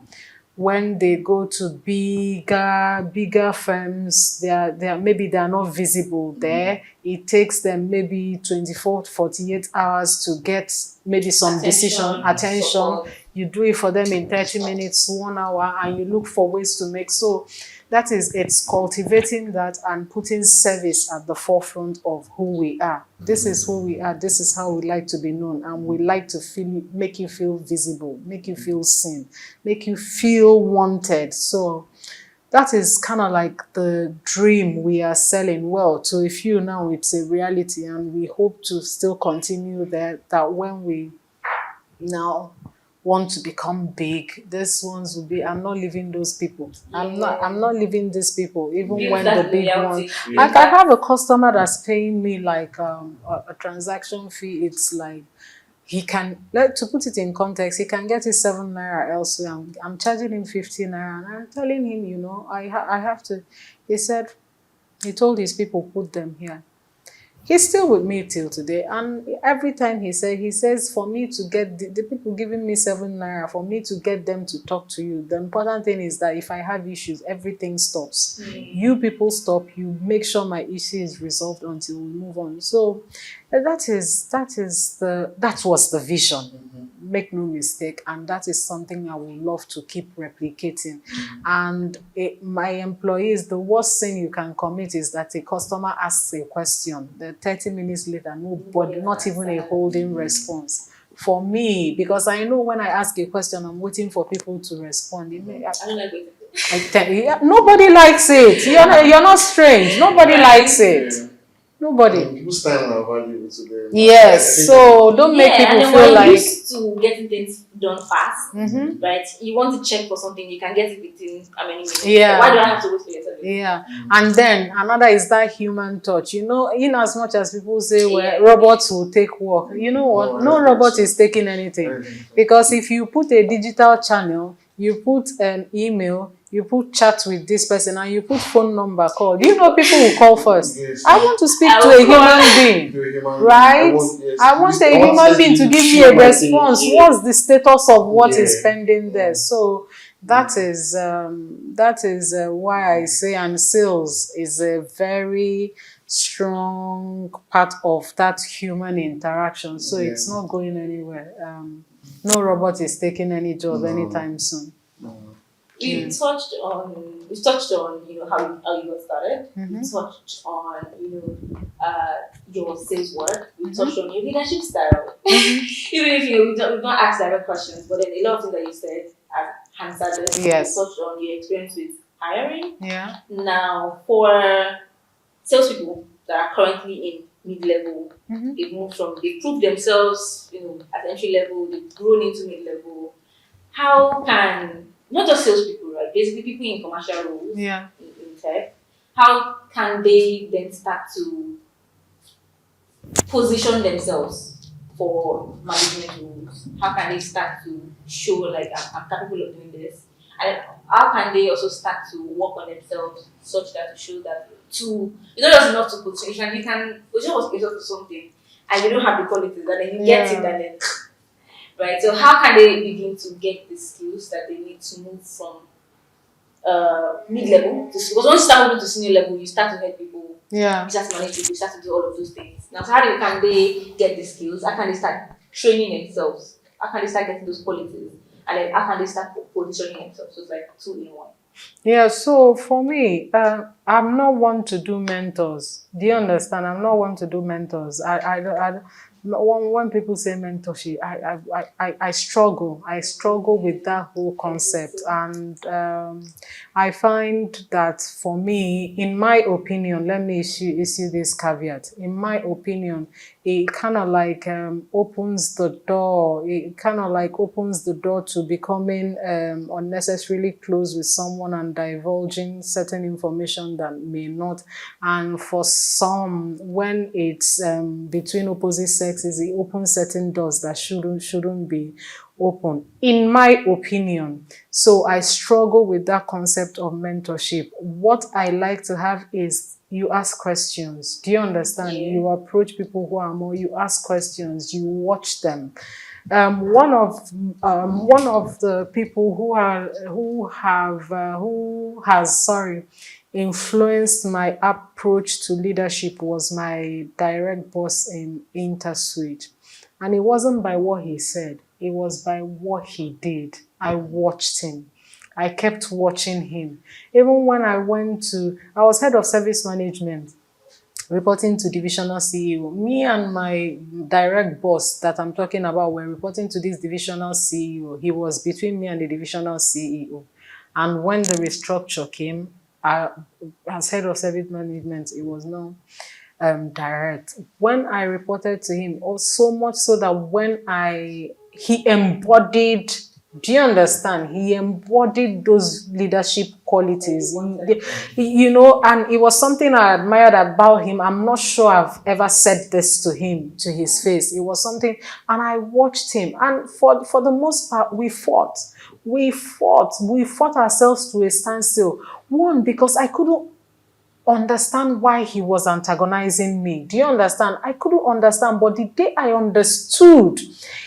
when they go to bigger firms, maybe they're not visible there. It takes them maybe 24 to 48 hours to get maybe some attention. Support. You do it for them in 30 minutes, 1 hour, and you look for ways to make. So it's cultivating that and putting service at the forefront of who we are. This is who we are. This is how we like to be known. And we like to make you feel visible, make you feel seen, make you feel wanted. So that is kind of like the dream we are selling well. To a few now, it's a reality, and we hope to still continue that when we now want to become big, these ones will be, I'm not leaving those people. I'm not leaving these people, even when the big one. Like I have a customer that's paying me like a transaction fee. It's like he can, to put it in context, he can get his 7 naira elsewhere. I'm charging him 15 naira, and I'm telling him, I have to. He told his people, put them here. He's still with me till today, and every time he says, for me to get the people giving me 7 naira, for me to get them to talk to you, the important thing is that if I have issues, everything stops. You people stop, you make sure my issue is resolved until we move on. So that was the vision. Make no mistake, and that is something I would love to keep replicating. And my employees, the worst thing you can commit is that a customer asks a question, 30 minutes later, nobody, not even a holding response. For me, because I know when I ask a question, I'm waiting for people to respond. Nobody likes it. You're not strange. Nobody likes it. Nobody. People's time are valuable to them. Yes, so don't make people feel like. Used to getting things done fast, right? You want to check for something, you can get it within how many minutes? Yeah. Why do I have to wait for your service? Yeah, and then another is that human touch. In as much as people say, well, robots will take work. You know what? No robot is taking anything, because if you put a digital channel, you put an email, you put chat with this person, and you put phone number call. People will call first. Yes. I want to speak to a human being, right? I want a human being to give me a response. What's the status of what is pending there? So that is why I say, and sales is a very strong part of that human interaction. So it's not going anywhere. No robot is taking any job anytime soon. We touched on how you got started. We touched on your sales work. We touched on your leadership style. Even if we've not asked direct questions, but then a lot of things that you said are answered. Yes. We touched on your experience with hiring. Yeah. Now, for salespeople that are currently in mid-level, they've proved themselves, at entry level, they've grown into mid-level. How can, not just salespeople, right? Basically, people in commercial roles Yeah. in tech, how can they then start to position themselves for management roles? How can they start to show like I'm capable of doing this? And how can they also start to work on themselves such that to show that to it's not just enough to position, you can position yourself for something and you don't have the qualities and then you get it and then right. So how can they begin to get the skills that they need to move from mid-level because once you start moving to senior level, you start to help people, Yeah. you start to manage people, you start to do all of those things. Now, so can they get the skills? How can they start training themselves? How can they start getting those qualities? And then how can they start positioning themselves? So it's like 2 in 1. Yeah, so for me, I'm not one to do mentors. Do you understand? I'm not one to do mentors. When people say mentorship, I struggle. I struggle with that whole concept, and I find that for me, in my opinion, let me issue this caveat. In my opinion, it kind of like opens the door. It kind of like opens the door to becoming unnecessarily close with someone and divulging certain information that may not. And for some, when it's between opposite sexes, it opens certain doors that shouldn't be open, in my opinion. So I struggle with that concept of mentorship. What I like to have is you ask questions. Do you understand? Yeah. You approach people who are more, you ask questions, you watch them. One of the people who has influenced my approach to leadership was my direct boss in InterSuite. And it wasn't by what he said, it was by what he did. I watched him. I kept watching him. Even when I was head of service management, reporting to divisional CEO. Me and my direct boss that I'm talking about were reporting to this divisional CEO. He was between me and the divisional CEO. And when the restructure came, as head of service management, it was no direct. When I reported to him, so much so that he embodied, do you understand? He embodied those leadership qualities, and it was something I admired about him. I'm not sure I've ever said this to him, to his face. It was something, and I watched him, and for the most part, we fought ourselves to a standstill. One, because I couldn't understand why he was antagonizing me. Do you understand? I couldn't understand, but the day I understood,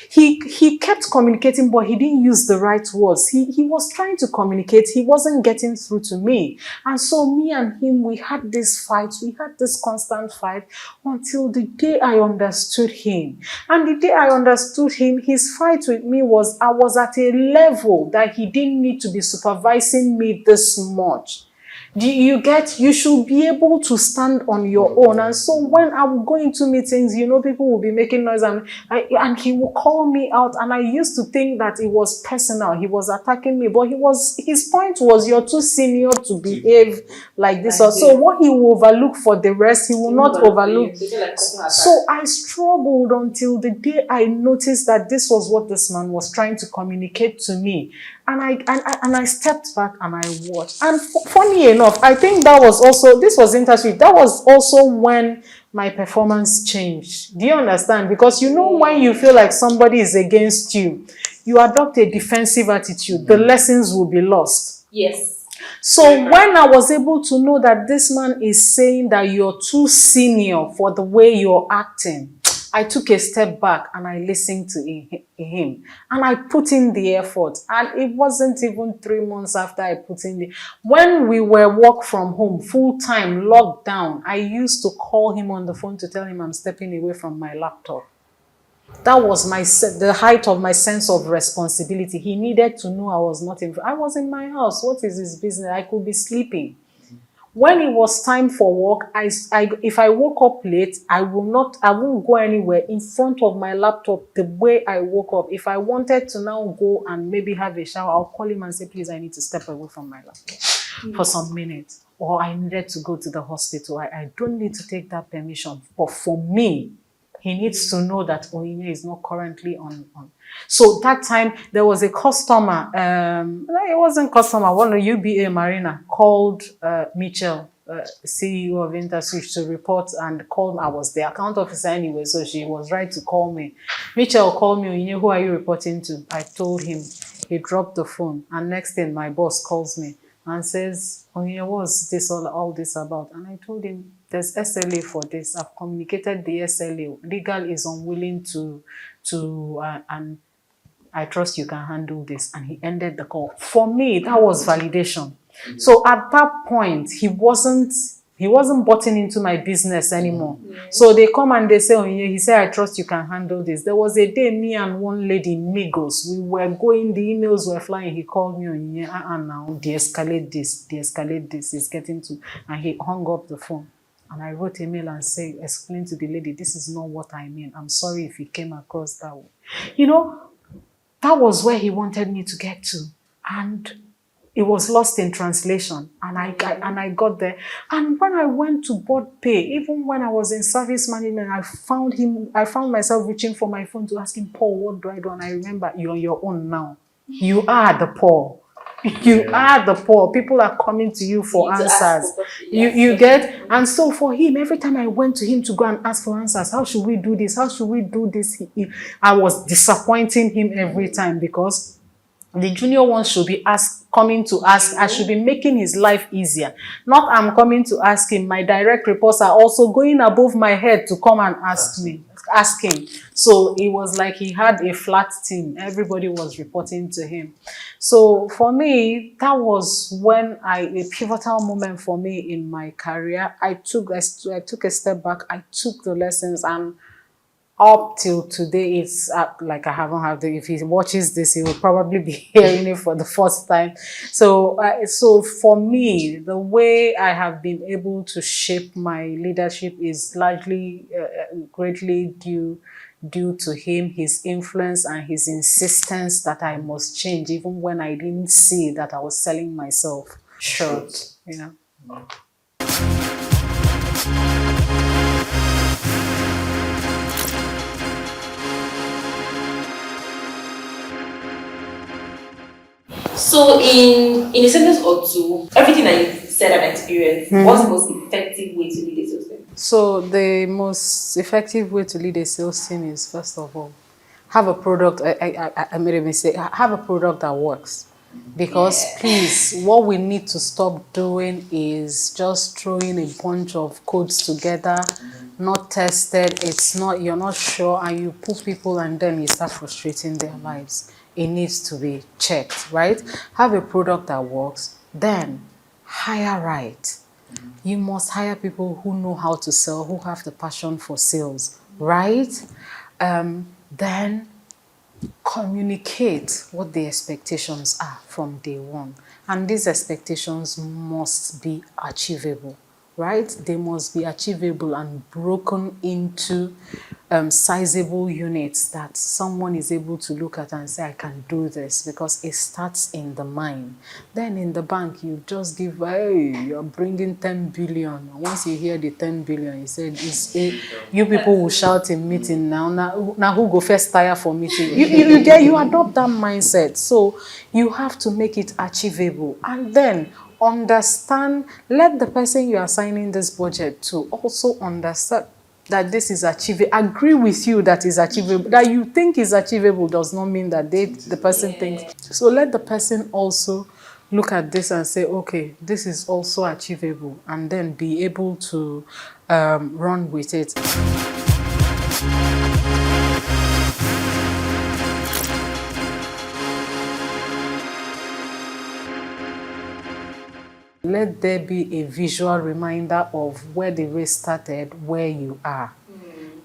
he kept communicating, but he didn't use the right words. He was trying to communicate, he wasn't getting through to me. And so me and him, we had this constant fight until the day I understood him. And the day I understood him, his fight with me was, I was at a level that he didn't need to be supervising me this much. You should be able to stand on your own. And so when I would go into meetings, people will be making noise and he will call me out. And I used to think that it was personal. He was attacking me, but his point was, you're too senior to behave like this. So what he will overlook for the rest, he will not overlook. So I struggled until the day I noticed that this was what this man was trying to communicate to me. And I stepped back and I watched. And funny enough, I think this was interesting. That was also when my performance changed. Do you understand? Because when you feel like somebody is against you, you adopt a defensive attitude. The lessons will be lost. Yes. So when I was able to know that this man is saying that you're too senior for the way you're acting, I took a step back and I listened to him and I put in the effort. And it wasn't even 3 months after I put in when we were work from home, full-time, locked down, I used to call him on the phone to tell him I'm stepping away from my laptop. That was the height of my sense of responsibility. He needed to know I was in my house. What is his business? I could be sleeping. When it was time for work, if I woke up late, I won't go anywhere in front of my laptop the way I woke up. If I wanted to now go and maybe have a shower, I'll call him and say, please, I need to step away from my laptop for some minutes. Or I needed to go to the hospital. I don't need to take that permission. But for me, he needs to know that Onyinye is not currently on. So that time there was a customer, it wasn't customer, one of UBA Marina called Mitchell, CEO of InterSwitch, to report and call. I was the account officer anyway, so she was right to call me. Mitchell called me, Onyinye, who are you reporting to? I told him. He dropped the phone, and next thing my boss calls me and says, Onyinye, what's this all this about? And I told him, there's SLA for this. I've communicated the SLA. Legal is unwilling and I trust you can handle this. And he ended the call. For me, that was validation. So at that point, he wasn't butting into my business anymore. So they come and they say, oh, yeah, he said, I trust you can handle this. There was a day, me and one lady, Migos, we were going, the emails were flying. He called me, Onyinye, now de-escalate this, it's getting to, and he hung up the phone. And I wrote a mail and explained to the lady, this is not what I mean. I'm sorry if it came across that way. You know, that was where he wanted me to get to. And it was lost in translation. And I got there. And when I went to board pay, even when I was in service management, I found myself reaching for my phone to ask him, Paul, what do I do? And I remember, you're on your own now. You are the Paul. You are the poor. People are coming to you for answers. You get? And so for him, every time I went to him to go and ask for answers, how should we do this? How should we do this? I was disappointing him every time, because the junior ones should be coming to ask. I should be making his life easier. Not I'm coming to ask him. My direct reports are also going above my head to come and ask him. So it was like he had a flat team. Everybody was reporting to him. So for me, that was when a pivotal moment for me in my career. I took a step back. I took the lessons, and up till today, it's like I haven't had if he watches this, he will probably be hearing it for the first time. So, so for me, the way I have been able to shape my leadership is largely, greatly due to him, his influence and his insistence that I must change, even when I didn't see that I was selling myself short, you know. So in a sentence or two, everything that you said and experienced, what's the most effective way to lead a sales team? So the most effective way to lead a sales team is, first of all, have a product. I made a mistake. Have a product that works. Because please, what we need to stop doing is just throwing a bunch of codes together, not tested, you're not sure, and you put people and then you start frustrating their lives. It needs to be checked, right? Have a product that works, then hire right. You must hire people who know how to sell, who have the passion for sales, right? Then communicate what the expectations are from day one. And these expectations must be achievable, right? They must be achievable and broken into sizable units that someone is able to look at and say, I can do this, because it starts in the mind. Then in the bank, you just give, hey, you're bringing 10 billion. Once you hear the 10 billion, you said, you people will shout in meeting now who go first tire for meeting? You adopt that mindset. So you have to make it achievable. And then understand, let the person you are assigning this budget to also understand that this is achievable. Agree with you that is achievable. That you think is achievable does not mean that the person thinks. So let the person also look at this and say, okay, this is also achievable, and then be able to run with it. Let there be a visual reminder of where the race started, where you are.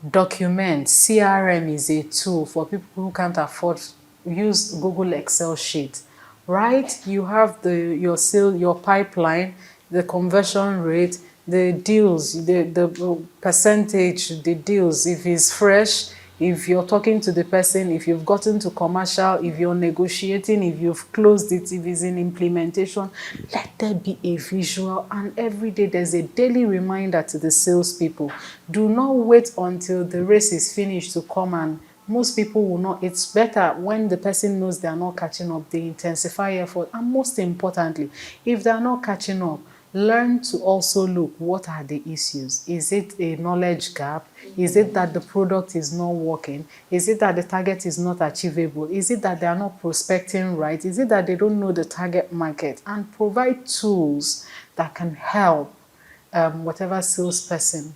Document. CRM is a tool for people who can't afford. Use Google Excel sheet, right? You have your pipeline, the conversion rate, the deals, the percentage, the deals. If it's fresh, if you're talking to the person, if you've gotten to commercial, if you're negotiating, if you've closed it, if it's in implementation, let there be a visual. And every day there's a daily reminder to the salespeople. Do not wait until the race is finished to come, and most people will not. It's better when the person knows they are not catching up, they intensify effort. And most importantly, if they are not catching up, learn to also look, what are the issues? Is it a knowledge gap? Is it that the product is not working? Is it that the target is not achievable? Is it that they are not prospecting right? Is it that they don't know the target market? And provide tools that can help whatever salesperson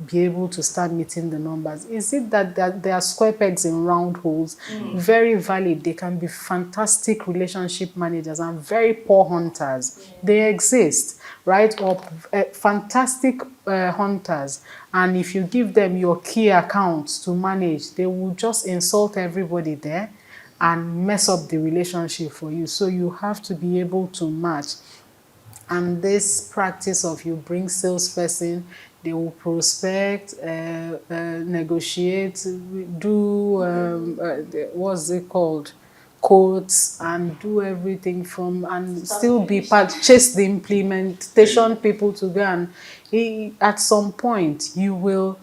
be able to start meeting the numbers. Is it that there are square pegs in round holes? Very valid. They can be fantastic relationship managers and very poor hunters. They exist, right? Or fantastic hunters. And if you give them your key accounts to manage, they will just insult everybody there and mess up the relationship for you. So you have to be able to match. And this practice of you bring salesperson, they will prospect, negotiate, do, what's it called? Quotes, and do everything from, and still be part, chase the implementation people to go. And at some point, you will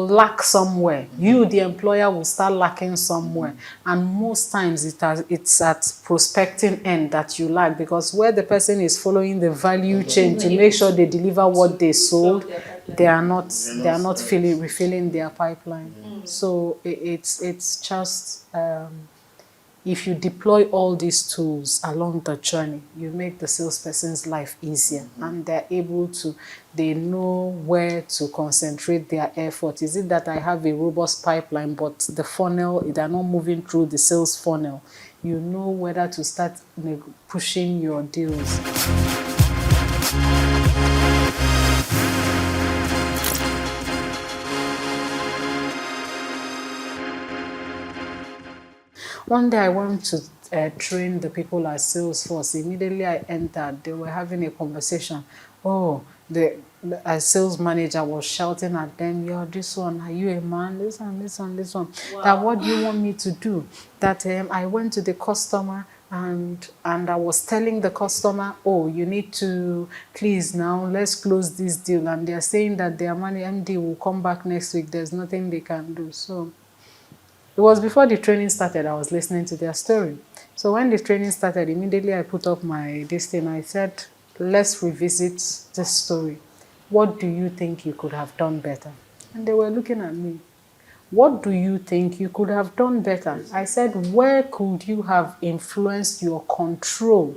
lack somewhere. You, the employer, will start lacking somewhere. And most times it's at prospecting end that you lack, because where the person is following the value chain to make sure they deliver what they sold, they are not refilling their pipeline. So it's just if you deploy all these tools along the journey, you make the salesperson's life easier, and they know where to concentrate their effort. Is it that I have a robust pipeline, but the funnel, they're not moving through the sales funnel? You know whether to start pushing your deals. One day I went to train the people at Salesforce. Immediately I entered, they were having a conversation. Oh, the sales manager was shouting at them, "You're this one, are you a man? This one, this one, this one." Wow. That what do you want me to do? That I went to the customer and I was telling the customer, "Oh, you need to, please now, let's close this deal." And they're saying that their money MD will come back next week. There's nothing they can do. So it was before the training started, I was listening to their story. So when the training started, immediately I put up my thing. I said, let's revisit this story. What do you think you could have done better? And they were looking at me. What do you think you could have done better? I said, where could you have influenced your control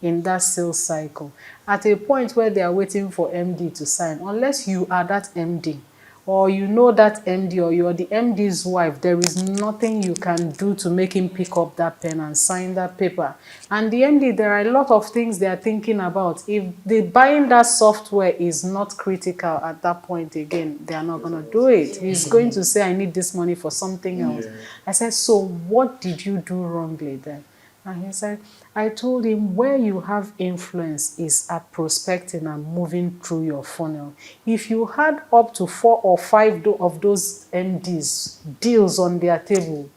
in that sales cycle? At a point where they are waiting for MD to sign, unless you are that MD, or you know that MD, or you're the MD's wife, there is nothing you can do to make him pick up that pen and sign that paper. And the MD, there are a lot of things they are thinking about. If the buying that software is not critical at that point, again, they are not going to do it. He's going to say, I need this money for something else. I said, so what did you do wrongly then? And he said, I told him, where you have influence is at prospecting and moving through your funnel. If you had up to 4 or 5 of those MDs deals on their table,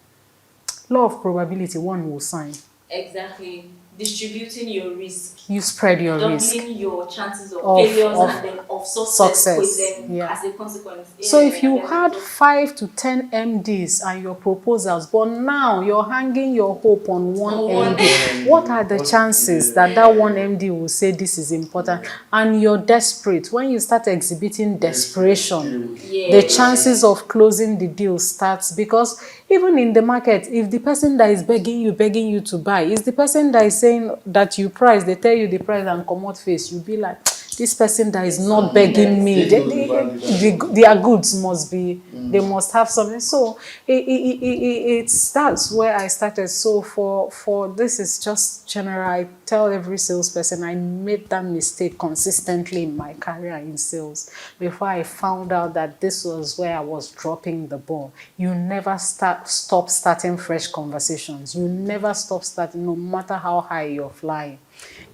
law of probability, one will sign. Exactly. Distributing your risk. You spread your risk. Doubling your chances of failures and then of success. As a consequence. So if you had 5 to 10 MDs and your proposals, but now you're hanging your hope on one MD, what are the chances that one MD will say this is important? And you're desperate. When you start exhibiting desperation, the chances of closing the deal starts, because even in the market, if the person that is begging you to buy is the person that is saying that you price, they tell you the price and come out face, you'll be like, this person that is not begging me, their goods must be, they must have something. So that's where I started. So for this is just general. I tell every salesperson, I made that mistake consistently in my career in sales before I found out that this was where I was dropping the ball. You never stop starting fresh conversations. You never stop starting, no matter how high you're flying.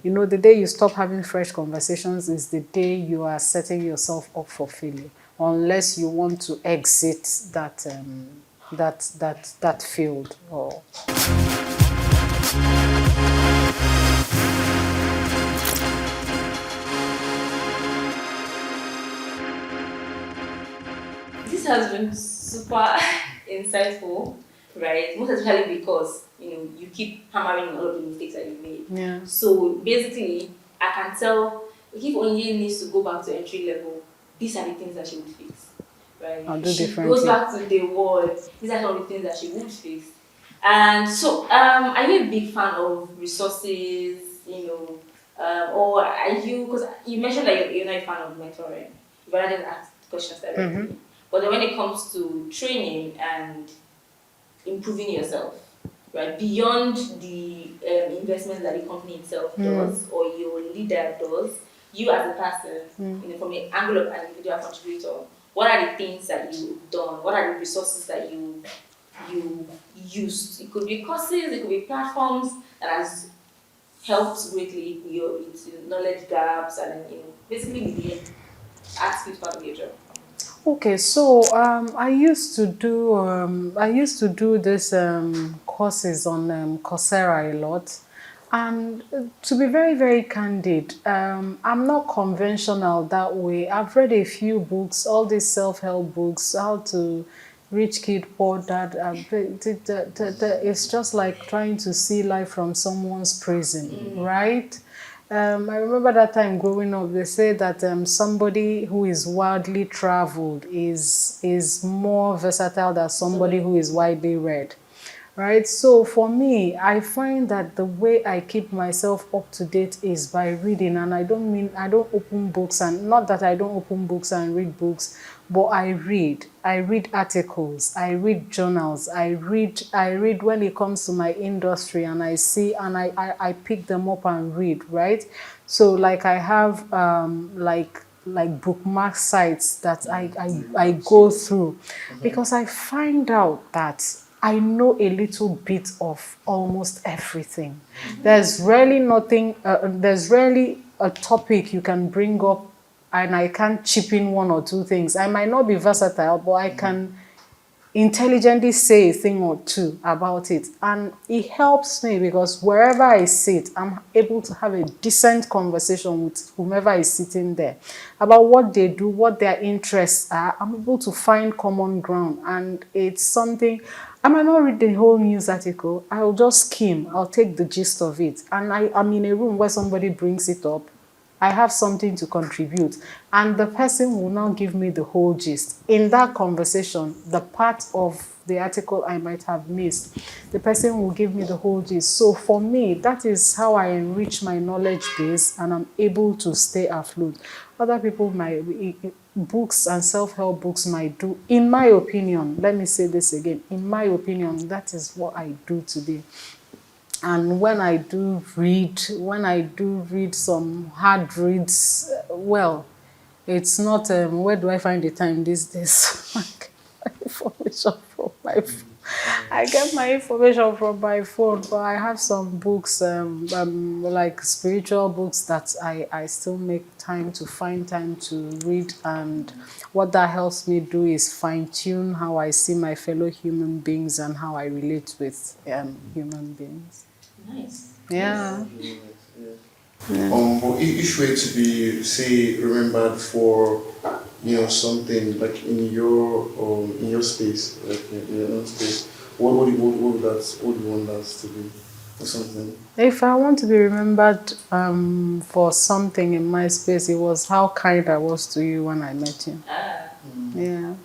You know, the day you stop having fresh conversations is the day you are setting yourself up for failure, unless you want to exit that that field. Or this has been super insightful, right? Most especially because you keep hammering on all of the mistakes that you made. yeah. So basically, I can tell if Onyinye needs to go back to entry level, these are the things that she would fix, right? I'll If do she differently. goes back to day one, these are some of the things that she would fix. And so, are you a big fan of resources? Or are you? Because you mentioned that you're not a fan of mentoring. You rather than ask questions directly. But then when it comes to training and improving yourself, right, beyond the investment that the company itself does or your leader does, you as a person, from the angle of an individual contributor, what are the things that you've done? What are the resources that you used? It could be courses, it could be platforms that has helped greatly with your knowledge gaps and basically with the attitude part of your job. Okay, so I used to do this courses on Coursera a lot, and to be very, very candid, I'm not conventional that way. I've read a few books, all these self-help books, how to rich kid poor dad. It's just like trying to see life from someone's prison, right? I remember that time growing up, they say that somebody who is wildly traveled is more versatile than somebody who is widely read, right? So for me, I find that the way I keep myself up to date is by reading, and I don't mean I don't open books, and not that I don't open books and read books, but I read articles, I read journals, I read when it comes to my industry, and I see and I pick them up and read, right? So like I have like bookmark sites that I go through, because I find out that I know a little bit of almost everything. There's rarely a topic you can bring up and I can't chip in one or two things. I might not be versatile, but I can intelligently say a thing or two about it. And it helps me because wherever I sit, I'm able to have a decent conversation with whomever is sitting there about what they do, what their interests are. I'm able to find common ground, and it's something. I might not read the whole news article. I'll just skim. I'll take the gist of it. And I'm in a room where somebody brings it up. I have something to contribute, and the person will now give me the whole gist. In that conversation, the part of the article I might have missed, the person will give me the whole gist. So for me, that is how I enrich my knowledge base and I'm able to stay afloat. Other people might, books and self-help books might do, in my opinion, let me say this again, in my opinion, that is what I do today. And when I do read some hard reads, well, it's not, where do I find the time these days? Information from my phone. I get my information from my phone, but I have some books, like spiritual books that I still make time to find time to read. And what that helps me do is fine-tune how I see my fellow human beings and how I relate with human beings. Nice. Yeah. But if you were to be, say, remembered for, something like in your space, like in your own space, what would you want that to be, or something? If I want to be remembered for something in my space, it was how kind I was to you when I met you. Yeah.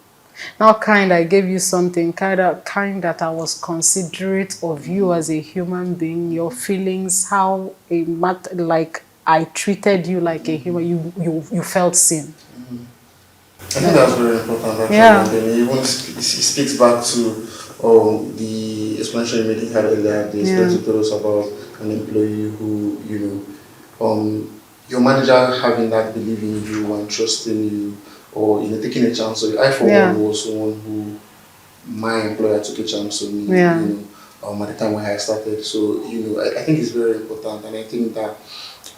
Not kind I gave you something, kind that I was considerate of you as a human being, your feelings, how like I treated you like a human. You felt seen. I think that's very important, actually. Yeah. And then it even speaks back to the explanation you made in earlier. The experience you told us about an employee who, your manager having that belief in you and trusting you, or taking a chance. So I, for one, was someone who my employer took a chance on me. At the time when I started. So I think it's very important, and I think that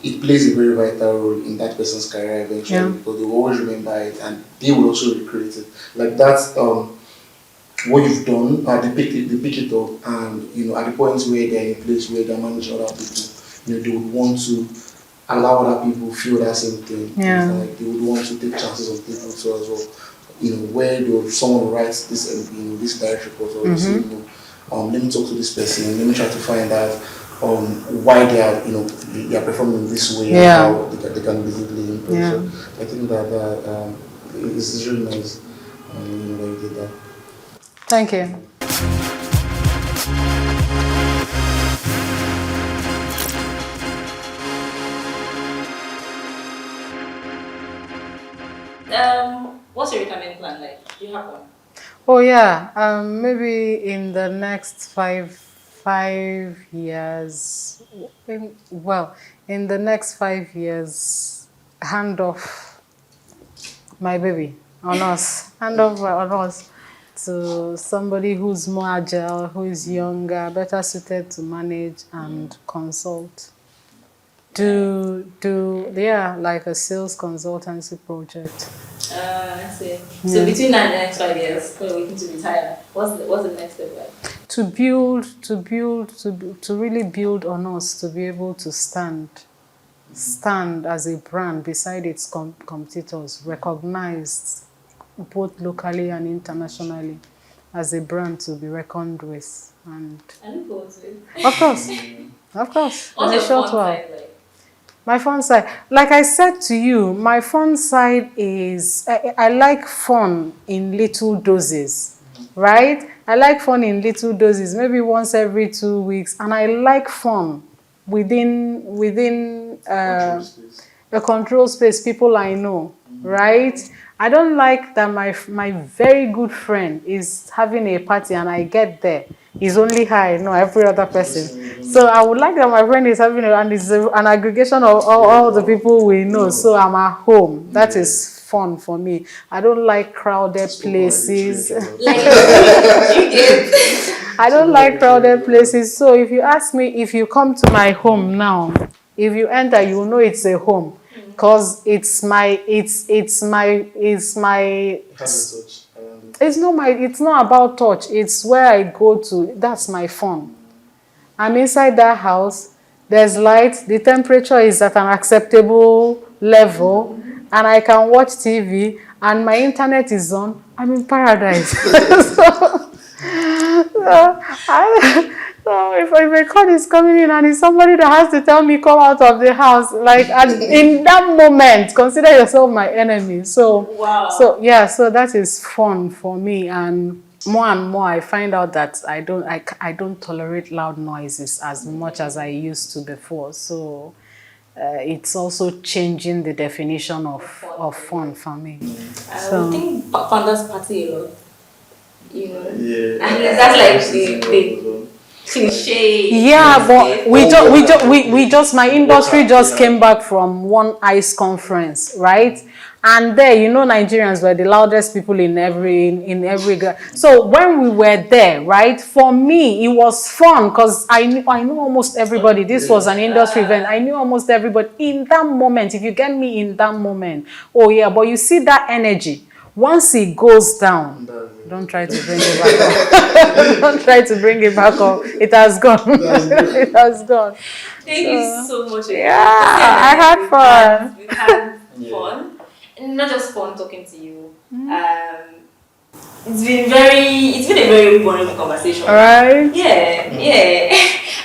it plays a very vital role in that person's career eventually, because they will always remember it and they will also recreate it. Like that what you've done, they pick it up, and at the point where they're in a place where they manage other people, they would want to allow other people feel that same thing. Yeah. Like they would want to take chances on people too as well. Where someone writes this, this direct report, or say, let me talk to this person, let me try to find out why they are performing this way, and how they can basically improve. Yeah. So I think that it's really nice, that you did that. Thank you. What's your retirement plan like? Do you have one? Oh yeah, maybe in the next five years. In the next 5 years, hand off my baby on us. Hand off on us to somebody who's more agile, who is younger, better suited to manage and consult. Like a sales consultancy project. I see. So between now and the next 5 years, when we're waiting to retire, what's the next step like? To really build on us to be able to stand as a brand beside its competitors, recognized both locally and internationally as a brand to be reckoned with. And I look forward to it. Of course. What's your fun side like? My fun side, like I said to you, my fun side is I like fun in little doses, right? I like fun in little doses, maybe once every 2 weeks, and I like fun within a control space, people I know, right? I don't like that my very good friend is having a party and I get there. It's only her, I know every other person. So I would like that my friend is having and it's an aggregation of all the people we know. So I'm at home. That is fun for me. I don't like crowded places. I don't like crowded places. So if you ask me, if you come to my home now, if you enter, you will know it's a home. Because it's not about touch. It's where I go to. That's my fun. I'm inside that house. There's light. The temperature is at an acceptable level, and I can watch TV. And my internet is on. I'm in paradise. So if a call is coming in and it's somebody that has to tell me come out of the house, like in that moment, consider yourself my enemy. So wow. So that is fun for me, and more I find out that I don't tolerate loud noises as much as I used to before. So it's also changing the definition of fun for me. I think founders party a lot. Yeah. And that's like the cliche. Yeah, but we just my industry just came back from one ICE conference, right? And there, Nigerians were the loudest people in every. So when we were there, right? For me, it was fun because I knew almost everybody. This was an industry event. I knew almost everybody in that moment. If you get me in that moment, oh yeah. But you see that energy. Once it goes down, don't try to bring it back up. Don't try to bring it back up. It has gone. It has gone. Thank you so much. Yeah, I had fun. We had fun. And not just fun talking to you. It's been a very boring conversation. Alright. Yeah.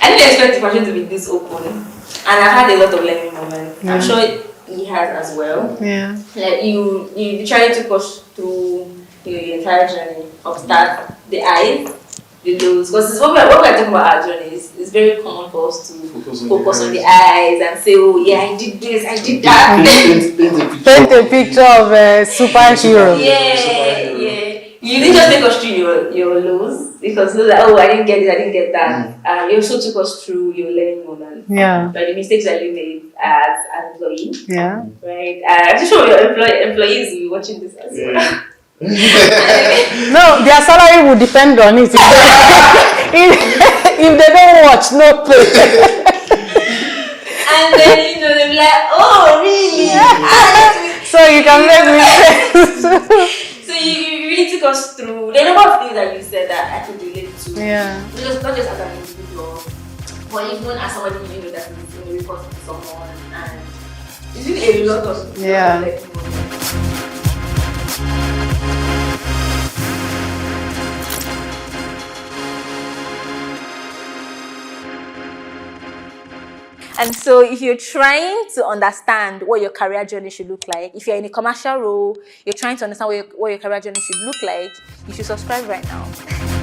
I didn't expect the question to be this open. And I've had a lot of learning moments. I'm sure he has as well. Yeah. Like you literally took us through the entire journey of start, the highs, the lows. Because when we're talking about our journeys, it's very common for us to focus on the highs and say, oh yeah, I did this, I did that. Paint a picture of a superhero. Yeah. You didn't just take us through your lows, because those are, oh, I didn't get it, I didn't get that. You also took us through your learning moments. Yeah. Right, the mistakes that you made as an employee. Yeah. Right. I'm sure your employees will be watching this as well. No, their salary will depend on it. If they don't watch, no pay. And then they'll be like, oh really? So you can make mistakes. So you really took us through. They never lot of things that you said that I could relate to. Yeah. Not just as an individual, but even as somebody that is reporting to someone, and it's really a lot of And so if you're trying to understand what your career journey should look like, if you're in a commercial role, you're trying to understand what your career journey should look like, you should subscribe right now.